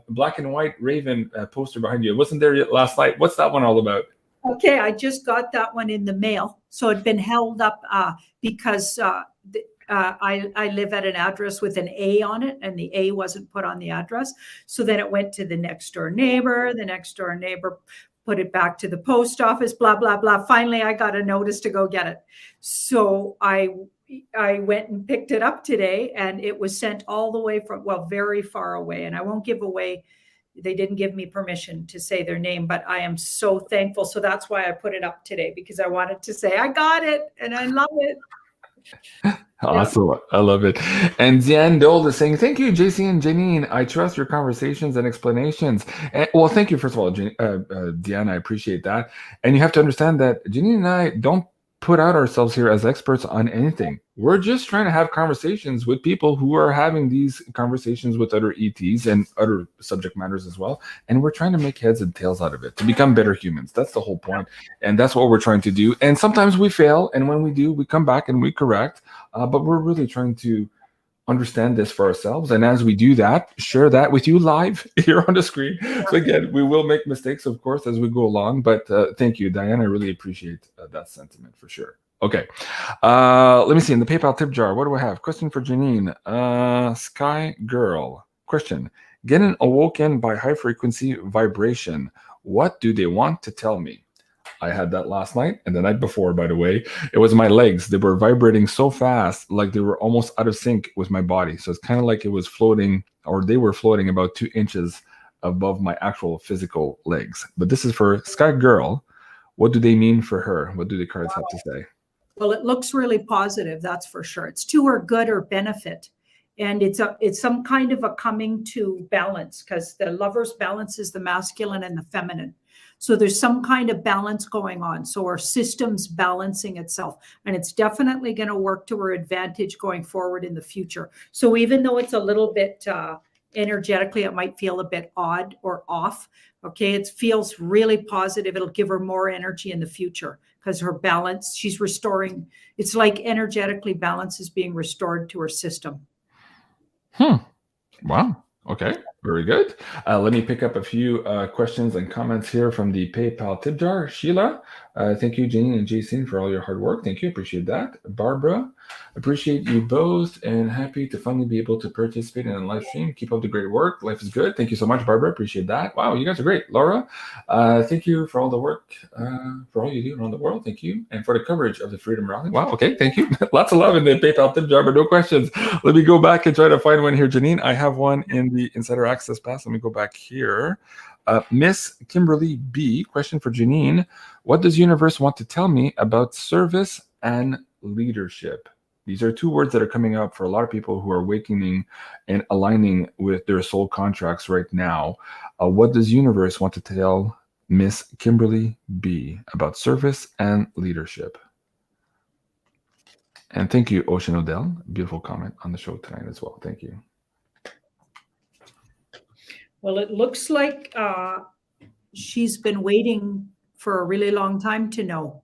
black and white Raven poster behind you. It wasn't there yet last night. What's that one all about? Okay, I just got that one in the mail. So it'd been held up because I live at an address with an A on it, and the A wasn't put on the address. So then it went to the next door neighbor. The next door neighbor put it back to the post office, blah, blah, blah. Finally, I got a notice to go get it. So I went and picked it up today, and it was sent all the way from, well, very far away. And I won't give away, they didn't give me permission to say their name, but I am so thankful. So that's why I put it up today, because I wanted to say, I got it and I love it. Awesome. Yeah. I love it. And Diane Dole is saying, thank you, JC and Janine. I trust your conversations and explanations. And, well, thank you, first of all, Diane. I appreciate that. And you have to understand that Janine and I don't put out ourselves here as experts on anything. We're just trying to have conversations with people who are having these conversations with other ETs and other subject matters as well. And we're trying to make heads and tails out of it to become better humans. That's the whole point. And that's what we're trying to do. And sometimes we fail. And when we do, we come back and we correct. But we're really trying to understand this for ourselves. And as we do that, share that with you live here on the screen. So again, we will make mistakes, of course, as we go along. But thank you, Diane. I really appreciate that sentiment for sure. Okay. Let me see. In the PayPal tip jar, what do I have? Question for Janine. Sky Girl. Question. Getting awoken by high frequency vibration. What do they want to tell me? I had that last night and the night before, by the way. It was my legs. They were vibrating so fast, like they were almost out of sync with my body. So it's kind of like it was floating, or they were floating about 2 inches above my actual physical legs. But this is for Sky Girl. What do they mean for her? What do the cards have to say? Well, it looks really positive, that's for sure. It's to her good or benefit. And it's some kind of a coming to balance, because the Lover's balance is the masculine and the feminine. So there's some kind of balance going on. So our system's balancing itself, and it's definitely going to work to our advantage going forward in the future. So even though it's a little bit energetically, it might feel a bit odd or off. Okay, it feels really positive. It'll give her more energy in the future because her balance, she's restoring. It's like energetically balance is being restored to her system. Wow. Okay. Very good. Let me pick up a few questions and comments here from the PayPal tip jar. Sheila, thank you, Janine and Jason, for all your hard work. Thank you. Appreciate that. Barbara, appreciate you both and happy to finally be able to participate in a live stream. Keep up the great work. Life is good. Thank you so much, Barbara. Appreciate that. Wow, you guys are great. Laura, thank you for all the work, for all you do around the world. Thank you. And for the coverage of the Freedom Rally. Wow, okay. Thank you. Lots of love in the PayPal tip jar, but no questions. Let me go back and try to find one here, Janine. I have one in the Insider Access Pass. Let me go back here. Miss Kimberly B, question for Janine. What does universe want to tell me about service and leadership? These are two words that are coming up for a lot of people who are awakening and aligning with their soul contracts right now. What does universe want to tell Miss Kimberly B about service and leadership? And thank you, Ocean Odell. Beautiful comment on the show tonight as well. Thank you. Well, it looks like she's been waiting for a really long time to know.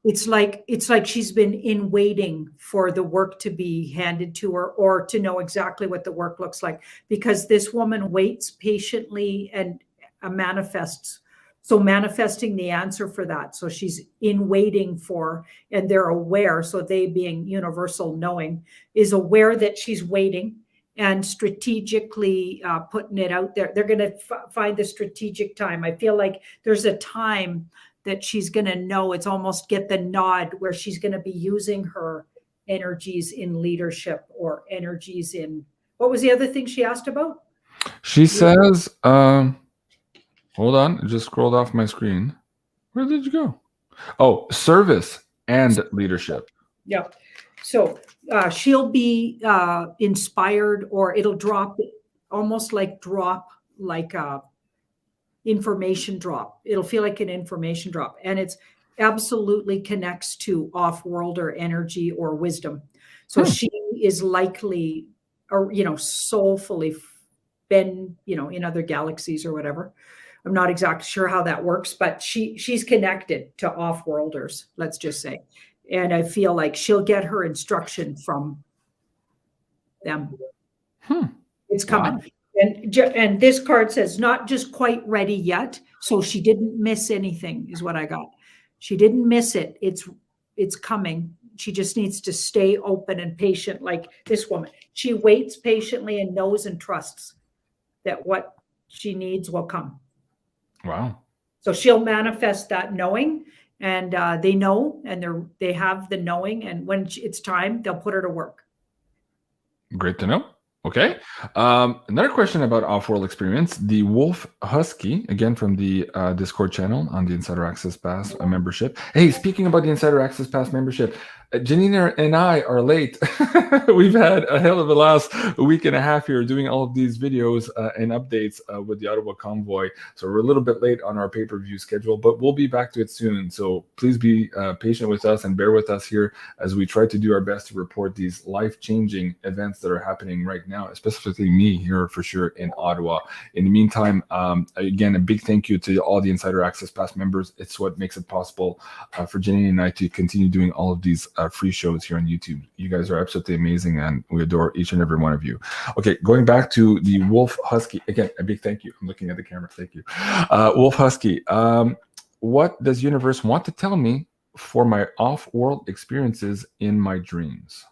It's like she's been in waiting for the work to be handed to her or to know exactly what the work looks like, because this woman waits patiently and manifests. So manifesting the answer for that. So she's in waiting for, and they're aware. So they, being universal knowing, is aware that she's waiting and strategically putting it out there. They're going to find the strategic time. I feel like there's a time that she's going to know. It's almost get the nod where she's going to be using her energies in leadership or energies in, what was the other thing she asked about? She says, hold on, it just scrolled off my screen. Where did you go? Oh, service and leadership. Yeah. So she'll be inspired, or it'll drop, almost like a information drop. It'll feel like an information drop, and it's absolutely connects to off-worlder energy or wisdom. So she is likely, or soulfully been, in other galaxies or whatever. I'm not exactly sure how that works, but she's connected to off-worlders, let's just say. And I feel like she'll get her instruction from them. It's coming. Wow. And this card says, not just quite ready yet. So she didn't miss anything, is what I got. She didn't miss it. It's coming. She just needs to stay open and patient, like this woman. She waits patiently and knows and trusts that what she needs will come. Wow. So she'll manifest that knowing. And they know, and they have the knowing, and when it's time, they'll put her to work. Great to know. Okay. Another question about off-world experience. The Wolf Husky, again from the Discord channel on the Insider Access Pass membership. Hey, speaking about the Insider Access Pass membership, Janine and I are late. We've had a hell of a last week and a half here doing all of these videos and updates with the Ottawa Convoy. So we're a little bit late on our pay-per-view schedule, but we'll be back to it soon. So please be patient with us and bear with us here as we try to do our best to report these life-changing events that are happening right now, specifically me here for sure in Ottawa. In the meantime, again, a big thank you to all the Insider Access Pass members. It's what makes it possible for Janine and I to continue doing all of these free shows here on YouTube. You guys are absolutely amazing, and we adore each and every one of you. Okay, going back to the Wolf Husky, again, a big thank you. I'm looking at the camera. Thank you. Wolf Husky, what does universe want to tell me for my off-world experiences in my dreams?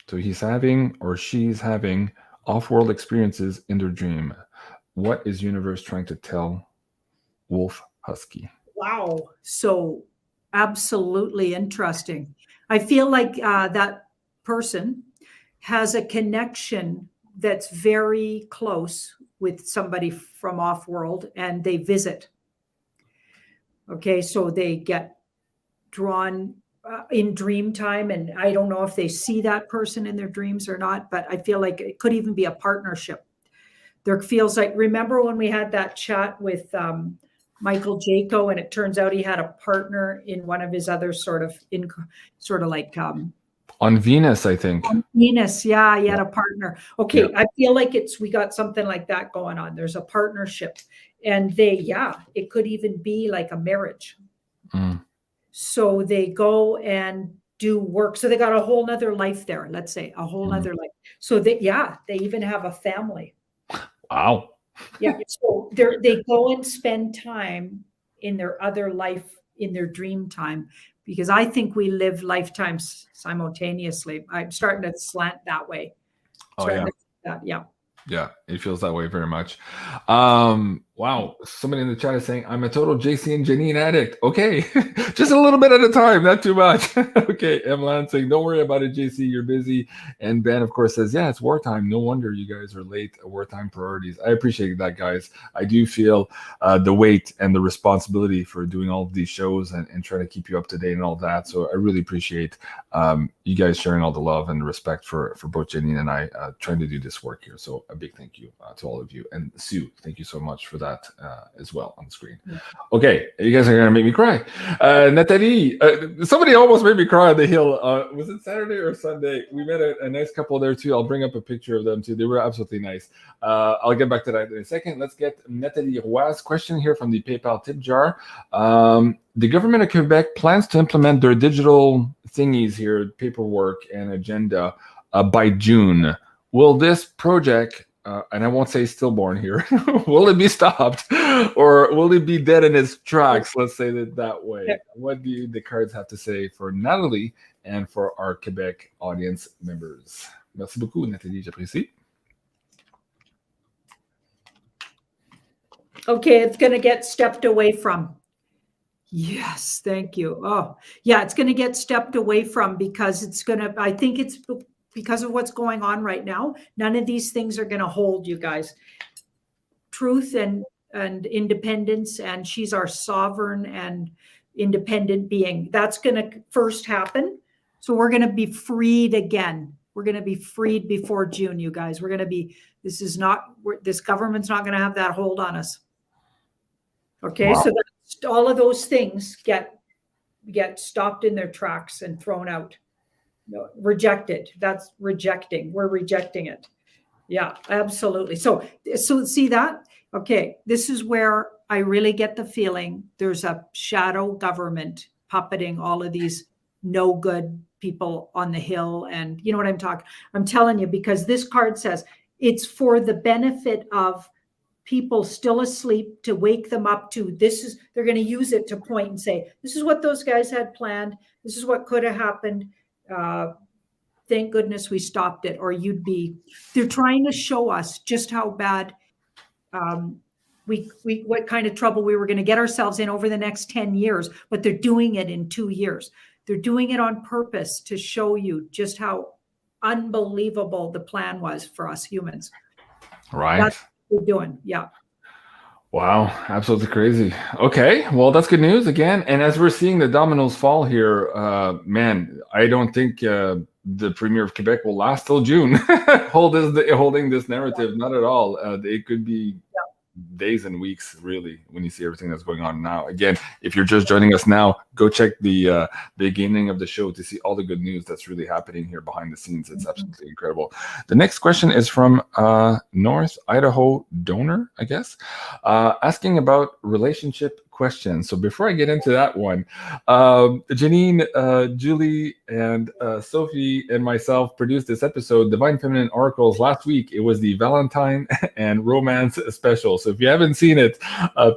So he's having, or she's having, off-world experiences in their dream. What is universe trying to tell Wolf Husky? Wow. So absolutely interesting. I feel like that person has a connection that's very close with somebody from off-world, and they visit. Okay, so they get drawn in dream time, and I don't know if they see that person in their dreams or not, but I feel like it could even be a partnership. There feels like, remember when we had that chat with Michael 𝐒𝐈𝐄𝐆𝐄, and it turns out he had a partner in one of his other on Venus, I think. On Venus, yeah, he had a partner. Okay, yeah. I feel like we got something like that going on. There's a partnership, and it could even be like a marriage. So they go and do work. So they got a whole nother life there, let's say, a whole nother life. So they even have a family. Wow. Yeah. So they go and spend time in their other life, in their dream time, because I think we live lifetimes simultaneously. I'm starting to slant that way. Yeah. Yeah, it feels that way very much. Wow, somebody in the chat is saying, I'm a total JC and Janine addict. Okay, just a little bit at a time, not too much. Okay, Emlan saying, don't worry about it, JC, you're busy. And Ben, of course, says, yeah, it's wartime. No wonder you guys are late. Wartime priorities. I appreciate that, guys. I do feel the weight and the responsibility for doing all of these shows and trying to keep you up to date and all that. So I really appreciate you guys sharing all the love and respect for both Janine and I trying to do this work here. So a big thank you to all of you. And Sue, thank you so much for that as well on the screen. Okay, you guys are going to make me cry. Nathalie, somebody almost made me cry on the hill. Was it Saturday or Sunday? We met a nice couple there too. I'll bring up a picture of them too. They were absolutely nice. I'll get back to that in a second. Let's get Nathalie Roy's question here from the PayPal tip jar. The government of Quebec plans to implement their digital thingies here, paperwork and agenda by June. Will this project, and I won't say stillborn here, will it be stopped or will it be dead in its tracks? Let's say that way. What do the cards have to say for Nathalie and for our Quebec audience members? Merci beaucoup, Nathalie, j'apprécie. Okay, it's going to get stepped away from. Yes, thank you. Oh, yeah, it's going to get stepped away from because it's going to, I think it's because of what's going on right now. None of these things are going to hold, you guys. Truth and independence, and she's our sovereign and independent being. That's going to first happen. So we're going to be freed again. We're going to be freed before June, you guys. We're going to be, this government's not going to have that hold on us. Okay, wow. So all of those things get stopped in their tracks and thrown out. No, rejected. That's rejecting. We're rejecting it. Yeah, absolutely. So see that? Okay, this is where I really get the feeling there's a shadow government puppeting all of these no good people on the hill. And you know what I'm telling you, because this card says it's for the benefit of people still asleep, to wake them up to this. They're going to use it to point and say, this is what those guys had planned. This is what could have happened. Thank goodness we stopped it, or they're trying to show us just how bad what kind of trouble we were going to get ourselves in over the next 10 years, but they're doing it in 2 years. They're doing it on purpose to show you just how unbelievable the plan was for us humans. Right. That's what we're doing. Yeah. Wow, absolutely crazy. Okay, well, that's good news again. And as we're seeing the dominoes fall here, man, I don't think the Premier of Quebec will last till June holding this narrative. Not at all. It could be days and weeks, really, when you see everything that's going on now. Again, if you're just joining us now, go check the beginning of the show to see all the good news that's really happening here behind the scenes. It's absolutely incredible. The next question is from North Idaho donor, I guess, asking about relationship questions. So before I get into that one, Janine, Julie, and Sophie and myself produced this episode, Divine Feminine Oracles, last week. It was the Valentine and Romance special. So if you haven't seen it,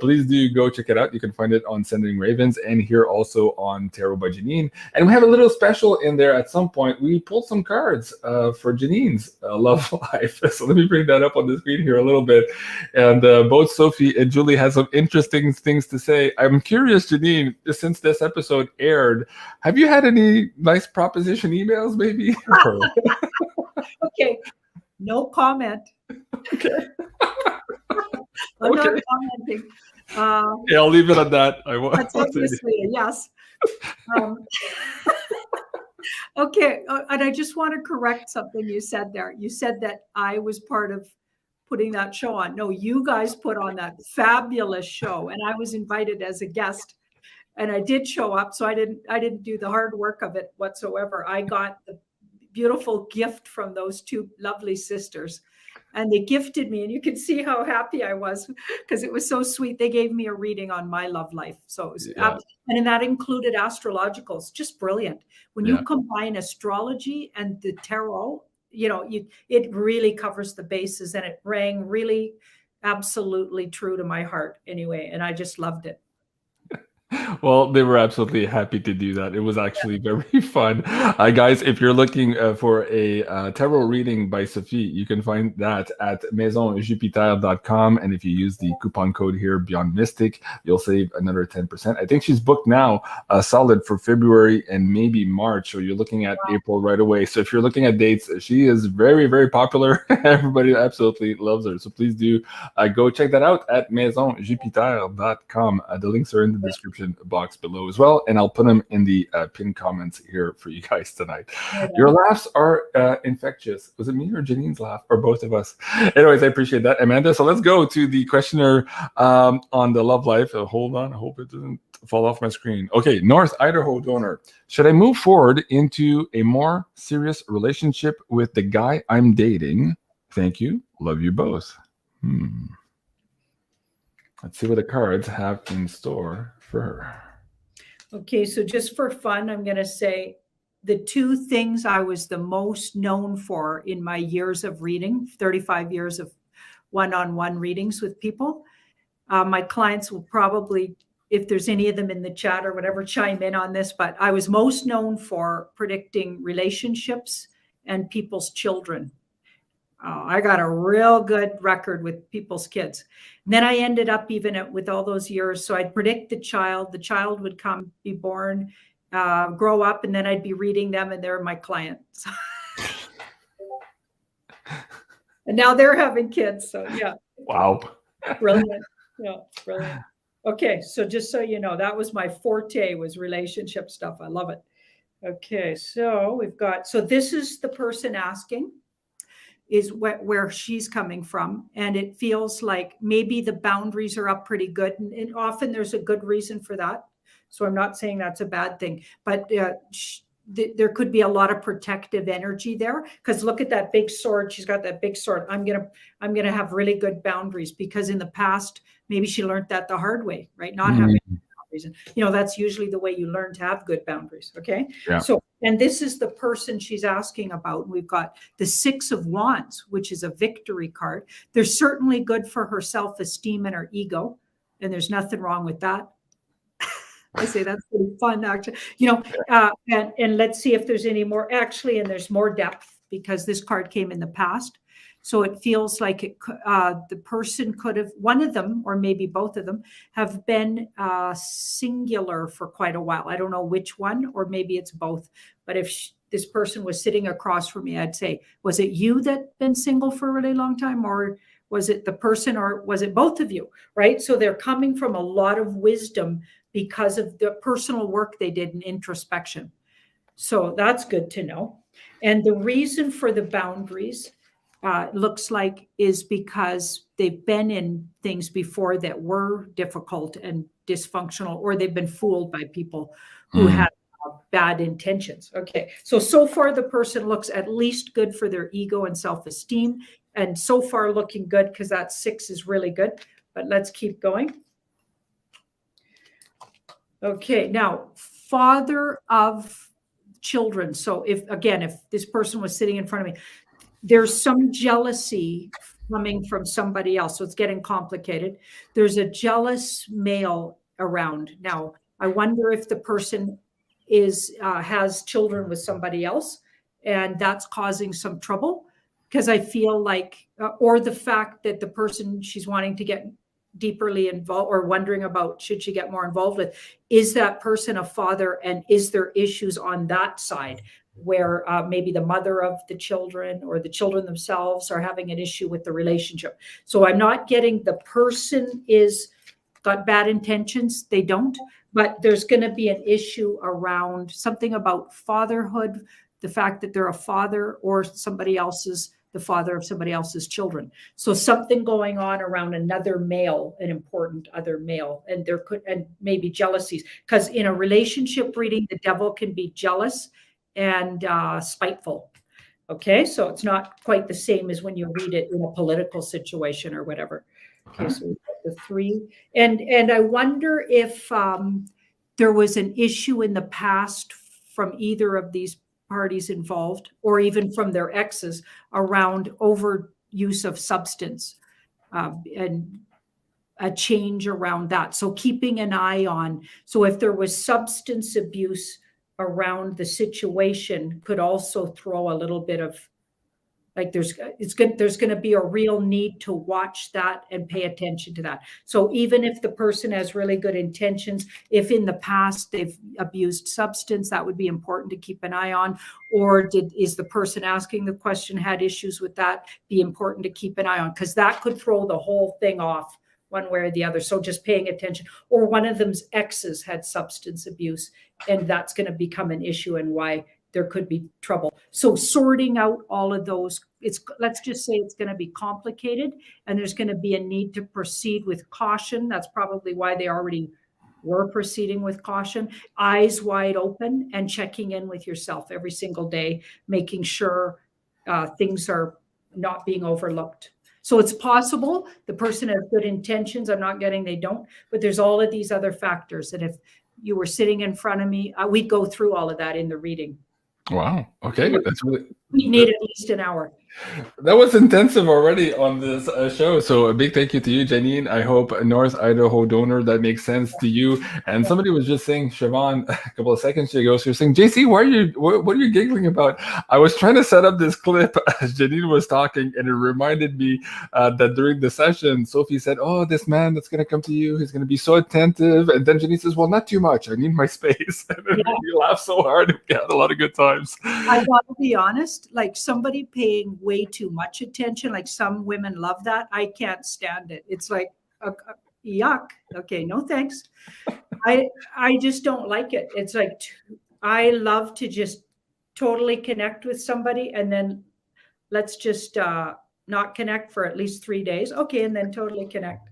please do go check it out. You can find it on Sending Ravens and here also on Tarot by Janine. And we have a little special in there at some point. We pulled some cards for Janine's love life. So let me bring that up on the screen here a little bit. And both Sophie and Julie has some interesting things to say. I'm curious, Janine, since this episode aired, have you had any nice proposition emails, maybe? Okay, no comment. Okay. I'm not commenting. Yeah, I'll leave it at that. That's obviously a yes. Okay, and I just want to correct something you said there. You said that I was part of putting that show on. No, you guys put on that fabulous show, and I was invited as a guest, and I did show up. So I didn't do the hard work of it whatsoever. I got the beautiful gift from those two lovely sisters, and they gifted me, and you can see how happy I was because it was so sweet. They gave me a reading on my love life. So it was, and that included astrologicals, just brilliant. When you combine astrology and the tarot, you know, it really covers the bases, and it rang really absolutely true to my heart anyway. And I just loved it. Well, they were absolutely happy to do that. It was actually very fun. Guys, if you're looking for a tarot reading by Sophie, you can find that at 𝐒𝐓𝐓𝐀𝐖𝐀.com. And if you use the coupon code here, Beyond Mystic, you'll save another 10%. I think she's booked now solid for February and maybe March. So you're looking at April right away. So if you're looking at dates, she is very, very popular. Everybody absolutely loves her. So please do go check that out at 𝐒𝐓𝐓𝐀𝐖𝐀.com. The links are in the description box below as well, and I'll put them in the pinned comments here for you guys tonight. Your laughs are infectious. Was it me or Janine's laugh, or both of us? Anyways, I appreciate that, Amanda. So let's go to the questioner on the love life. Hold on, I hope it doesn't fall off my screen. Okay, North Idaho donor. Should I move forward into a more serious relationship with the guy I'm dating? Thank you. Love you both. Let's see what the cards have in store for her. Okay, so just for fun, I'm going to say the two things I was the most known for in my years of reading, 35 years of one-on-one readings with people. My clients will probably, if there's any of them in the chat or whatever, chime in on this, but I was most known for predicting relationships and people's children. I got a real good record with people's kids. And then I ended up even with all those years. So I'd predict the child would come, be born, grow up, and then I'd be reading them, and they're my clients. And now they're having kids. So yeah. Wow. Brilliant. Yeah, brilliant. Okay, so just so you know, that was my forte, was relationship stuff. I love it. Okay, so we've got, so this is the person asking, is where she's coming from. And it feels like maybe the boundaries are up pretty good. And often there's a good reason for that. So I'm not saying that's a bad thing, but there could be a lot of protective energy there. Because look at that big sword. She's got that big sword. I'm gonna have really good boundaries, because in the past, maybe she learned that the hard way, right? Not having boundaries. And, you know, that's usually the way you learn to have good boundaries. Okay. Yeah. So, and this is the person she's asking about. We've got the 6 of Wands, which is a victory card. They're certainly good for her self-esteem and her ego. And there's nothing wrong with that. I say that's pretty fun, actually. You know, and let's see if there's any more, actually, and there's more depth, because this card came in the past. So it feels like the person could have, one of them, or maybe both of them, have been singular for quite a while. I don't know which one, or maybe it's both. But if this person was sitting across from me, I'd say, was it you that been single for a really long time, or was it the person, or was it both of you, right? So they're coming from a lot of wisdom because of the personal work they did in introspection. So that's good to know. And the reason for the boundaries, looks like, is because they've been in things before that were difficult and dysfunctional, or they've been fooled by people who had bad intentions. Okay, so far the person looks at least good for their ego and self-esteem, and so far looking good, because that 6 is really good. But let's keep going. Okay, now, father of children. So if this person was sitting in front of me, there's some jealousy coming from somebody else. So it's getting complicated. There's a jealous male around. Now, I wonder if the person has children with somebody else, and that's causing some trouble, because I feel like, or the fact that the person she's wanting to get deeperly involved, or wondering about should she get more involved with, is that person a father, and is there issues on that side, where maybe the mother of the children or the children themselves are having an issue with the relationship. So I'm not getting the person got bad intentions. They don't, but there's going to be an issue around something about fatherhood, the fact that they're a father, or the father of somebody else's children. So something going on around another male, an important other male, and and maybe jealousies, because in a relationship reading, the devil can be jealous and spiteful. Okay, so it's not quite the same as when you read it in a political situation or whatever. Okay, so we've got the 3. And I wonder if there was an issue in the past from either of these parties involved, or even from their exes, around overuse of substance, and a change around that. So keeping an eye on, so if there was substance abuse around the situation, could also throw a little bit of, like, there's going to be a real need to watch that and pay attention to that. So even if the person has really good intentions, if in the past they've abused substance, that would be important to keep an eye on. Or is the person asking the question had issues with that? Be important to keep an eye on, because that could throw the whole thing off one way or the other. So just paying attention. Or one of them's exes had substance abuse, and that's going to become an issue, and why there could be trouble. So sorting out all of those, let's just say it's going to be complicated, and there's going to be a need to proceed with caution. That's probably why they already were proceeding with caution, eyes wide open, and checking in with yourself every single day, making sure things are not being overlooked. So it's possible the person has good intentions. I'm not getting they don't, but there's all of these other factors. And if you were sitting in front of me, we'd go through all of that in the reading. Wow. Okay. That's really. We need at least an hour. That was intensive already on this show. So a big thank you to you, Janine. I hope North Idaho donor, that makes sense to you. And somebody was just saying, Siobhan, a couple of seconds ago, so you're saying, JC, what are you giggling about? I was trying to set up this clip as Janine was talking, and it reminded me that during the session, Sophie said, oh, this man that's going to come to you, he's going to be so attentive. And then Janine says, well, not too much. I need my space. And then we laughed so hard. We had a lot of good times. I got to be honest, like somebody paying way too much attention, like some women love that. I can't stand it. It's like, yuck. Okay, no thanks. I just don't like it. It's like, I love to just totally connect with somebody, and then let's just not connect for at least 3 days. Okay, and then totally connect.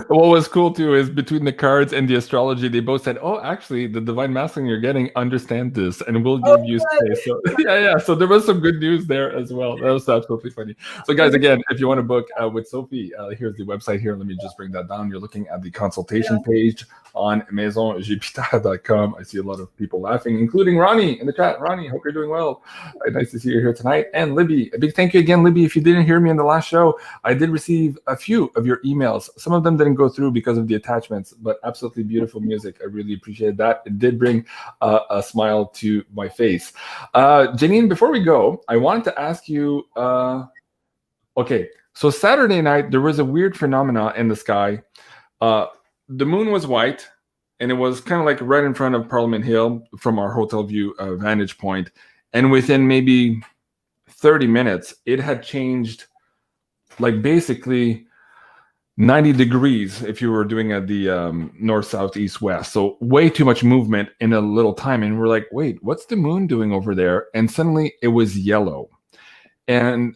What was cool too is between the cards and the astrology, they both said, oh, actually, the divine masculine you're getting understand this and will give you space. So yeah. So there was some good news there as well. That was absolutely funny. So guys, again, if you want to book with Sophie, here's the website here. Let me just bring that down. You're looking at the consultation page on maisonjupiter.com. I see a lot of people laughing, including Ronnie in the chat. Ronnie, hope you're doing well. Nice to see you here tonight. And Libby, a big thank you again, Libby. If you didn't hear me in the last show, I did receive a few of your emails. Some of them didn't go through because of the attachments, but absolutely beautiful music. I really appreciate that. It did bring a smile to my face. Janine, before we go, I wanted to ask you, okay, so Saturday night, there was a weird phenomena in the sky. The moon was white, and it was kind of like right in front of Parliament Hill from our hotel view vantage point. And within maybe 30 minutes, it had changed, like basically 90 degrees if you were doing at the north, south, east, west. So way too much movement in a little time. And we're like, wait, what's the moon doing over there? And suddenly it was yellow. And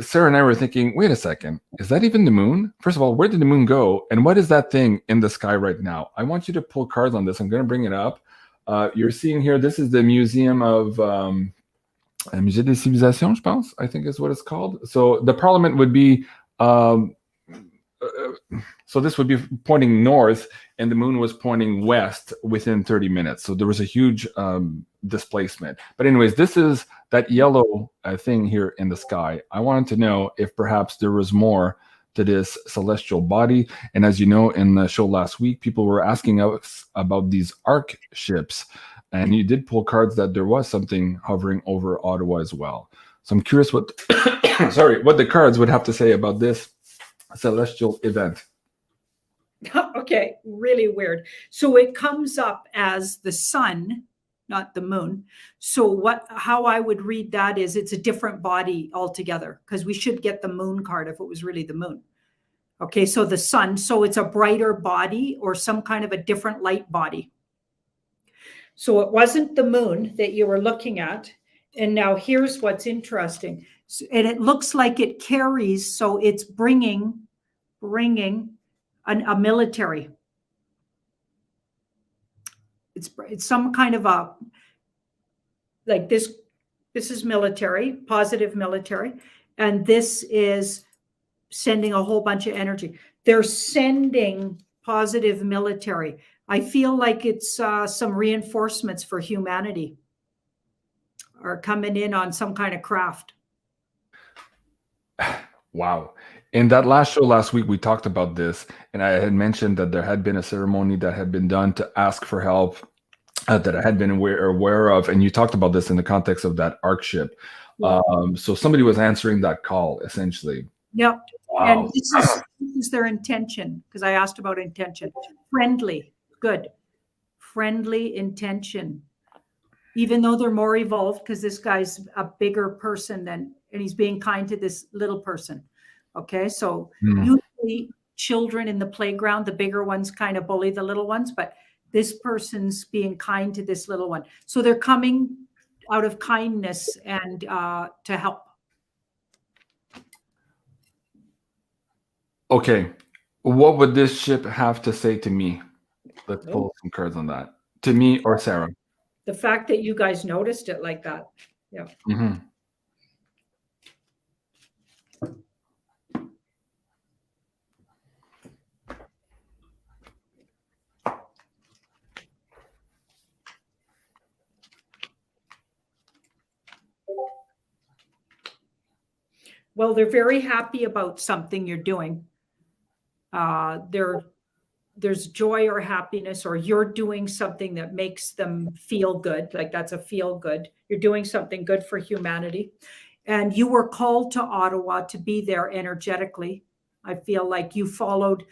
Sarah and I were thinking, wait a second, is that even the moon? First of all, where did the moon go? And what is that thing in the sky right now? I want you to pull cards on this. I'm going to bring it up. You're seeing here, this is the Museum of Musée des Civilisations, je pense, I think is what it's called. So the Parliament would be so this would be pointing north, and the moon was pointing west within 30 minutes. So there was a huge displacement. But anyways, this is that yellow thing here in the sky. I wanted to know if perhaps there was more to this celestial body. And as you know, in the show last week, people were asking us about these arc ships. And you did pull cards that there was something hovering over Ottawa as well. So I'm curious what, what the cards would have to say about this celestial event. Okay, really weird. So it comes up as the sun, not the moon. So how I would read that is it's a different body altogether, because we should get the moon card if it was really the moon. Okay, so the sun, so it's a brighter body or some kind of a different light body. So it wasn't the moon that you were looking at. And now here's what's interesting. And it looks like it carries, so it's bringing a military. It's some kind of a, like this This is military, positive military. And this is sending a whole bunch of energy. They're sending positive military. I feel like it's some reinforcements for humanity are coming in on some kind of craft. Wow. In that last show last week, we talked about this, and I had mentioned that there had been a ceremony that had been done to ask for help that I had been aware of, and you talked about this in the context of that ARC ship. Yeah. So somebody was answering that call, essentially. Yep. Wow. And this is their intention, because I asked about intention. Friendly, good. Friendly intention. Even though they're more evolved, because this guy's a bigger person and he's being kind to this little person. Okay, so usually children in the playground, the bigger ones kind of bully the little ones, but this person's being kind to this little one. So they're coming out of kindness and to help. Okay, what would this ship have to say to me? Let's pull some cards on that. To me or Sarah? The fact that you guys noticed it like that. Yeah. Mm-hmm. Well, they're very happy about something you're doing. There's joy or happiness, or you're doing something that makes them feel good. Like that's a feel good. You're doing something good for humanity. And you were called to Ottawa to be there energetically. I feel like you followed,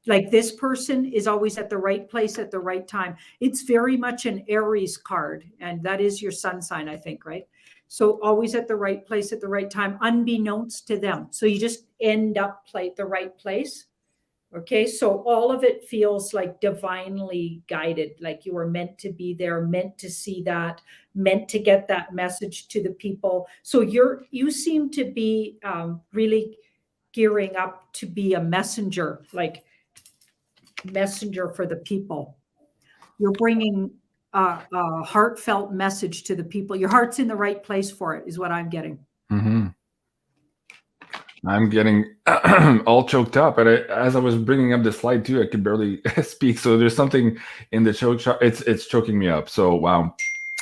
like this person is always at the right place at the right time. It's very much an Aries card. And that is your sun sign, I think, right? So always at the right place at the right time, unbeknownst to them. So you just end up at the right place. Okay, so all of it feels like divinely guided, like you were meant to be there, meant to see that, meant to get that message to the people. So you seem to be really gearing up to be a messenger, like messenger for the people. You're bringing a heartfelt message to the people. Your heart's in the right place for it, is what I'm getting. Mm-hmm. I'm getting all choked up, and as I was bringing up the slide too, I could barely speak. So there's something in the choke. It's choking me up. So wow,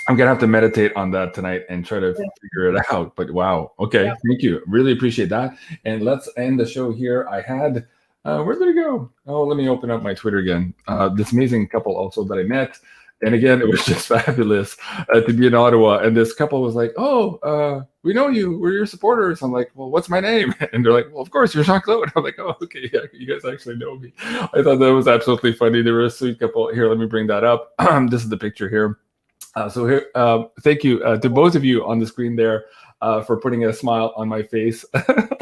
I'm gonna have to meditate on that tonight and try to figure it out. But wow, okay, thank you, really appreciate that. And let's end the show here. I had where did it go? Oh, let me open up my Twitter again. This amazing couple also that I met. And again, it was just fabulous to be in Ottawa. And this couple was like, "Oh, we know you. We're your supporters." I'm like, "Well, what's my name?" And they're like, "Well, of course, you're Jean-Claude." I'm like, "Oh, okay, yeah, you guys actually know me." I thought that was absolutely funny. They were a sweet couple. Here, let me bring that up. This is the picture here. So here, thank you to both of you on the screen there for putting a smile on my face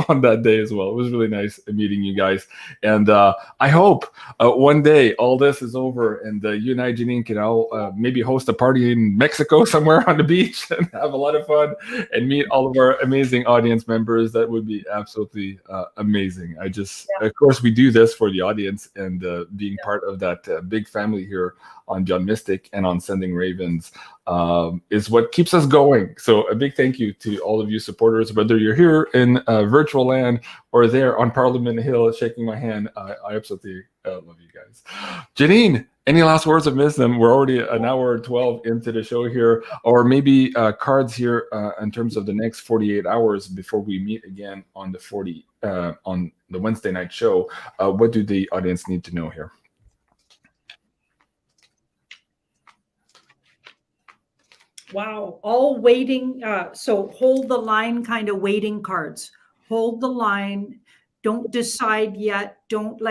on that day as well. It was really nice meeting you guys. And I hope one day all this is over and you and I, Janine, can all maybe host a party in Mexico somewhere on the beach and have a lot of fun and meet all of our amazing audience members. That would be absolutely amazing. Of course, we do this for the audience and being part of that big family here on John Mystic and on Sending Ravens is what keeps us going. So a big thank you to all of you supporters, whether you're here in virtual land or there on Parliament Hill shaking my hand. I absolutely love you guys. Janine, any last words of wisdom? We're already an hour 12 into the show here, or maybe cards here in terms of the next 48 hours before we meet again on the Wednesday night show. What do the audience need to know here? Wow, all waiting. So hold the line kind of waiting cards. Hold the line. Don't decide yet. Don't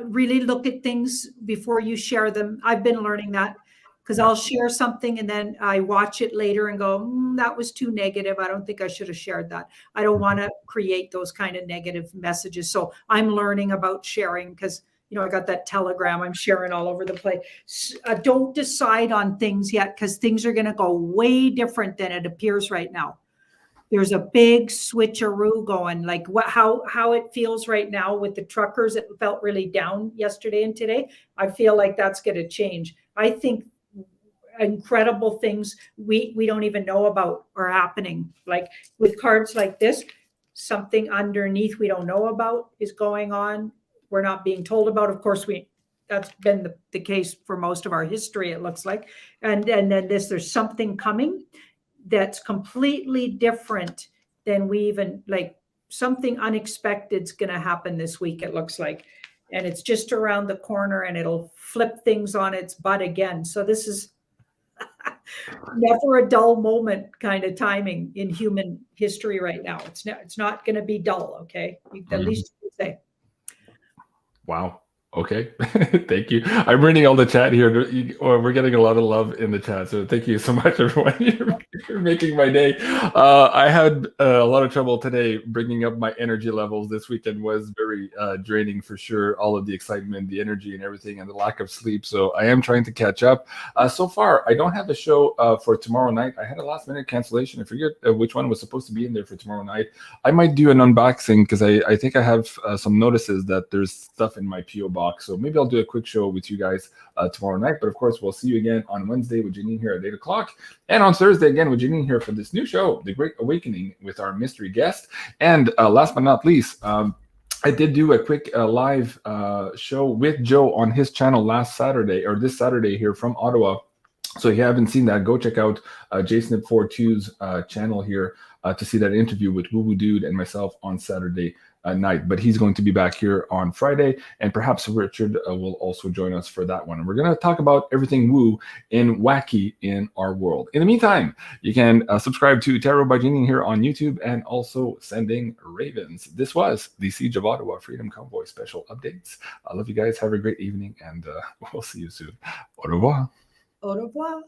really look at things before you share them. I've been learning that because I'll share something and then I watch it later and go, that was too negative. I don't think I should have shared that. I don't want to create those kind of negative messages. So I'm learning about sharing because I got that telegram I'm sharing all over the place. Don't decide on things yet because things are going to go way different than it appears right now. There's a big switcheroo going, like how it feels right now with the truckers. It felt really down yesterday and today. I feel like that's going to change. I think incredible things we don't even know about are happening. Like with cards like this, something underneath we don't know about is going on. We're not being told about. Of course, that's been the case for most of our history, it looks like. And then there's something coming that's completely different than we even, like, something unexpected is going to happen this week, it looks like. And it's just around the corner, and it'll flip things on its butt again. So this is never a dull moment kind of timing in human history right now. It's not going to be dull, okay? The least you can say. Wow. Okay. Thank you. I'm reading all the chat here. We're getting a lot of love in the chat. So thank you so much, everyone. You're making my day. I had a lot of trouble today bringing up my energy levels. This weekend was very draining for sure. All of the excitement, the energy and everything, and the lack of sleep. So I am trying to catch up. So far, I don't have a show for tomorrow night. I had a last minute cancellation. I forget which one was supposed to be in there for tomorrow night. I might do an unboxing because I think I have some notices that there's stuff in my PO box. So maybe I'll do a quick show with you guys tomorrow night. But of course, we'll see you again on Wednesday with Janine here at 8 o'clock. And on Thursday again with Janine here for this new show, The Great Awakening, with our mystery guest. And last but not least, I did do a quick live show with Joe on his channel last Saturday, or this Saturday here from Ottawa. So if you haven't seen that, go check out JSnip42's channel here to see that interview with Woo Woo Dude and myself on Saturday night. But he's going to be back here on Friday, and perhaps Richard will also join us for that one. And we're going to talk about everything woo and wacky in our world. In the meantime, you can subscribe to Tarot by Janine here on YouTube, and also Sending Ravens. This was the Siege of Ottawa Freedom Convoy special updates. I love you guys. Have a great evening, and we'll see you soon. Au revoir. Au revoir.